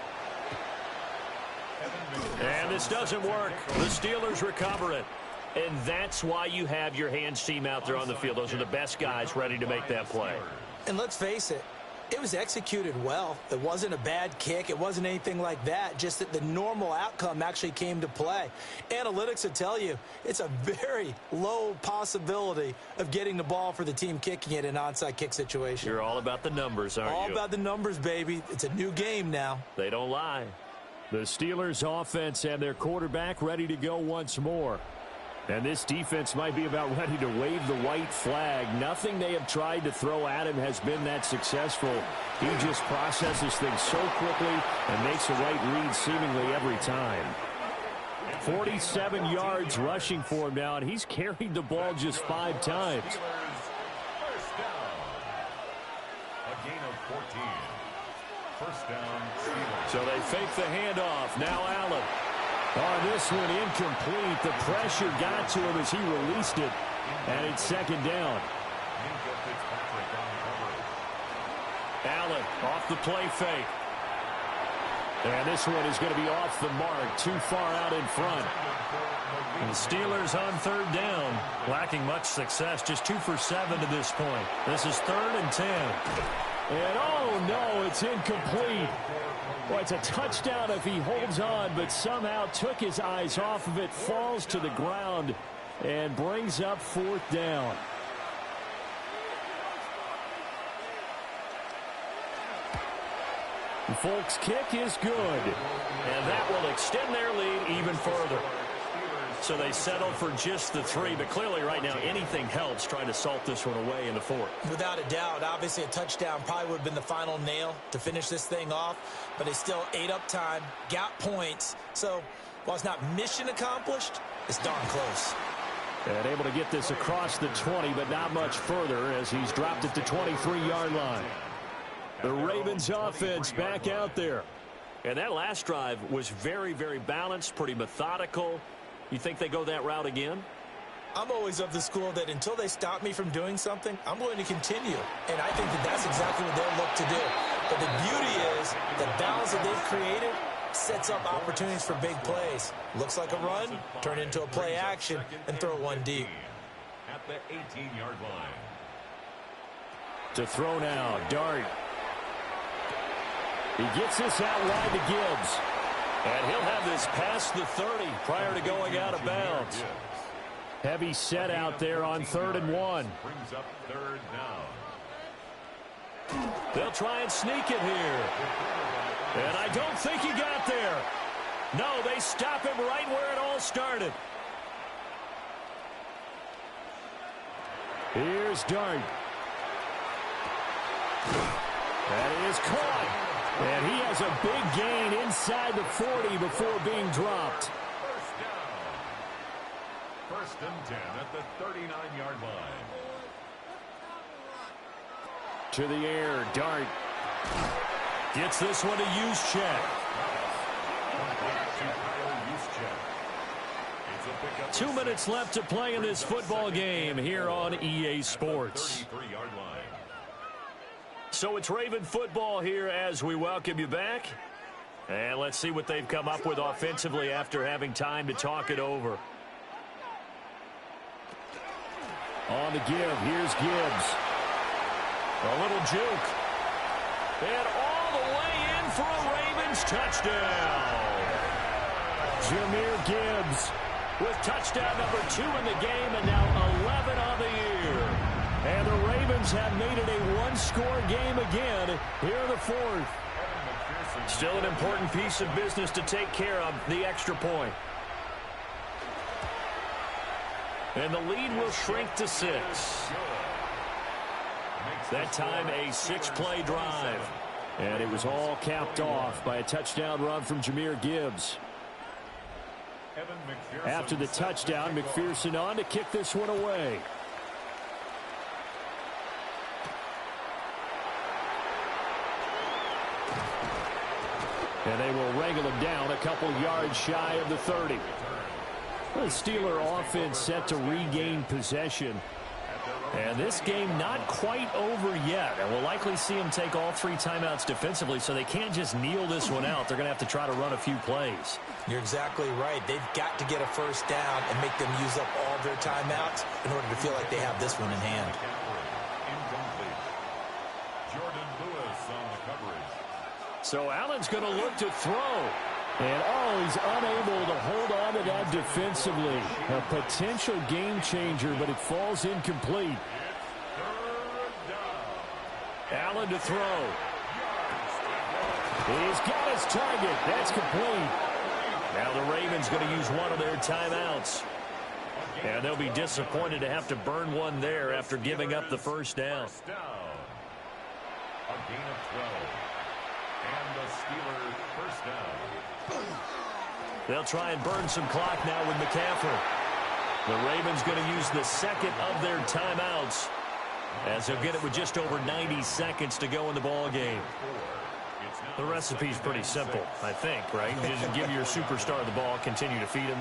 And this doesn't work. The Steelers recover it. And that's why you have your hands team out there on the field. Those are the best guys ready to make that play. And let's face it, it was executed well. It wasn't a bad kick. It wasn't anything like that. Just that the normal outcome actually came to play. Analytics will tell you it's a very low possibility of getting the ball for the team kicking it in an onside kick situation. You're all about the numbers, aren't you? All about the numbers, baby. It's a new game now. They don't lie. The Steelers offense and their quarterback ready to go once more. And this defense might be about ready to wave the white flag. Nothing they have tried to throw at him has been that successful. He just processes things so quickly and makes the right read seemingly every time. 47 yards rushing for him now, and he's carried the ball just 5 times. First down. A gain of 14. First down, Steelers. So they fake the handoff. Now Allen. On this one, incomplete. The pressure got to him as he released it, and it's 2nd down. Allen off the play fake. And this one is going to be off the mark, too far out in front. And the Steelers on 3rd down, lacking much success, just 2 for 7 to this point. This is 3rd and 10. And oh no, it's incomplete. Well, it's a touchdown if he holds on, but somehow took his eyes off of it, falls to the ground, and brings up 4th down. Folks' kick is good. And that will extend their lead even further. So they settle for just the 3, but clearly right now anything helps trying to salt this one away in the 4th. Without a doubt, obviously a touchdown probably would have been the final nail to finish this thing off, but they still ate up time, got points. So While it's not mission accomplished, it's darn close. And able to get this across the 20, but not much further as he's dropped at the 23-yard line. The Ravens offense back out there. And that last drive was very, very balanced, pretty methodical. You think they go that route again? I'm always of the school that until they stop me from doing something, I'm going to continue. And I think that that's exactly what they'll look to do. But the beauty is the balance that they've created sets up opportunities for big plays. Looks like a run, turn into a play action, and throw one deep. At the 18-yard line. To throw now, Dart. He gets this out wide to Gibbs. And he'll have this past the 30 prior to going out of bounds. Heavy set out there on 3rd and 1. Brings up 3rd down. They'll try and sneak it here. And I don't think he got there. No, they stop him right where it all started. Here's Dart. That is caught. And he has a big gain inside the 40 before being dropped. First down. 1st and 10 at the 39-yard line. To the air, Dart. Gets this one to Juszczyk. 2 minutes left to play in this football game here on EA Sports. 33-yard line. So it's Raven football here as we welcome you back. And let's see what they've come up with offensively after having time to talk it over. On the give, here's Gibbs. A little juke. And all the way in for a Ravens touchdown. Jahmyr Gibbs with touchdown number 2 in the game and now 11 on the year. And the Ravens have made it a one-score game again here in the 4th. Still an important piece of business to take care of, the extra point. And the lead will shrink to 6. That time a 6-play drive. And it was all capped off by a touchdown run from Jahmyr Gibbs. After the touchdown, McPherson on to kick this one away. And they will wrangle him down a couple yards shy of the 30. The Steeler offense set to regain possession. And this game not quite over yet. And we'll likely see them take all 3 timeouts defensively, so they can't just kneel this one out. They're going to have to try to run a few plays. You're exactly right. They've got to get a first down and make them use up all their timeouts in order to feel like they have this one in hand. Jordan Lewis on the coverage. So Allen's going to look to throw. And, he's unable to hold on to that defensively. A potential game changer, but it falls incomplete. Allen to throw. He's got his target. That's complete. Now the Ravens going to use one of their timeouts. And they'll be disappointed to have to burn one there after giving up the first down. A gain of 12. And the Steelers first down. They'll try and burn some clock now with McCaffrey. The Ravens going to use the second of their timeouts as they'll get it with just over 90 seconds to go in the ball game. The recipe's pretty simple, I think, right? You just give your superstar the ball, continue to feed him.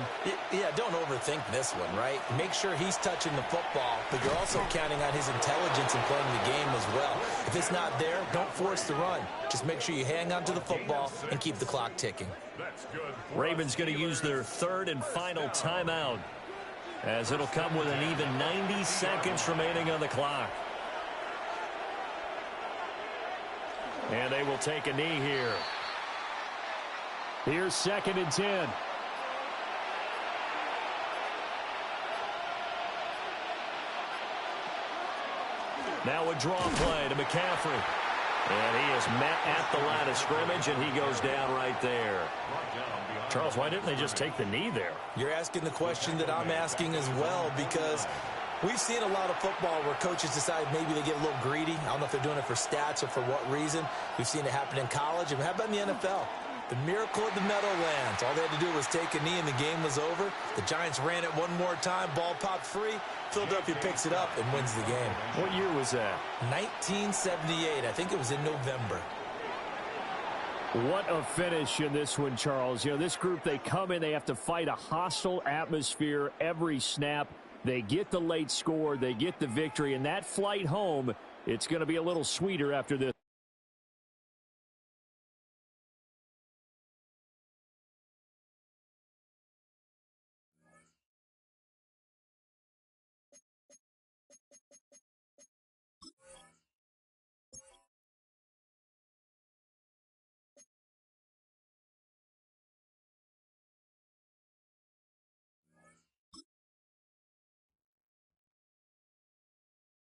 Yeah, don't overthink this one, right? Make sure he's touching the football, but you're also counting on his intelligence in playing the game as well. If it's not there, don't force the run. Just make sure you hang on to the football and keep the clock ticking. Ravens going to use their 3rd and final timeout as it'll come with an even 90 seconds remaining on the clock. And they will take a knee here. Here's 2nd and 10. Now a draw play to McCaffrey. And he is met at the line of scrimmage, and he goes down right there. Charles, why didn't they just take the knee there? You're asking the question that I'm asking as well, because we've seen a lot of football where coaches decide maybe they get a little greedy. I don't know if they're doing it for stats or for what reason. We've seen it happen in college. And how about in the NFL? The miracle of the Meadowlands. All they had to do was take a knee and the game was over. The Giants ran it one more time. Ball popped free. Philadelphia picks it up and wins the game. What year was that? 1978. I think it was in November. What a finish in this one, Charles. You know, this group, they come in, they have to fight a hostile atmosphere every snap. They get the late score, they get the victory, and that flight home, it's going to be a little sweeter after this.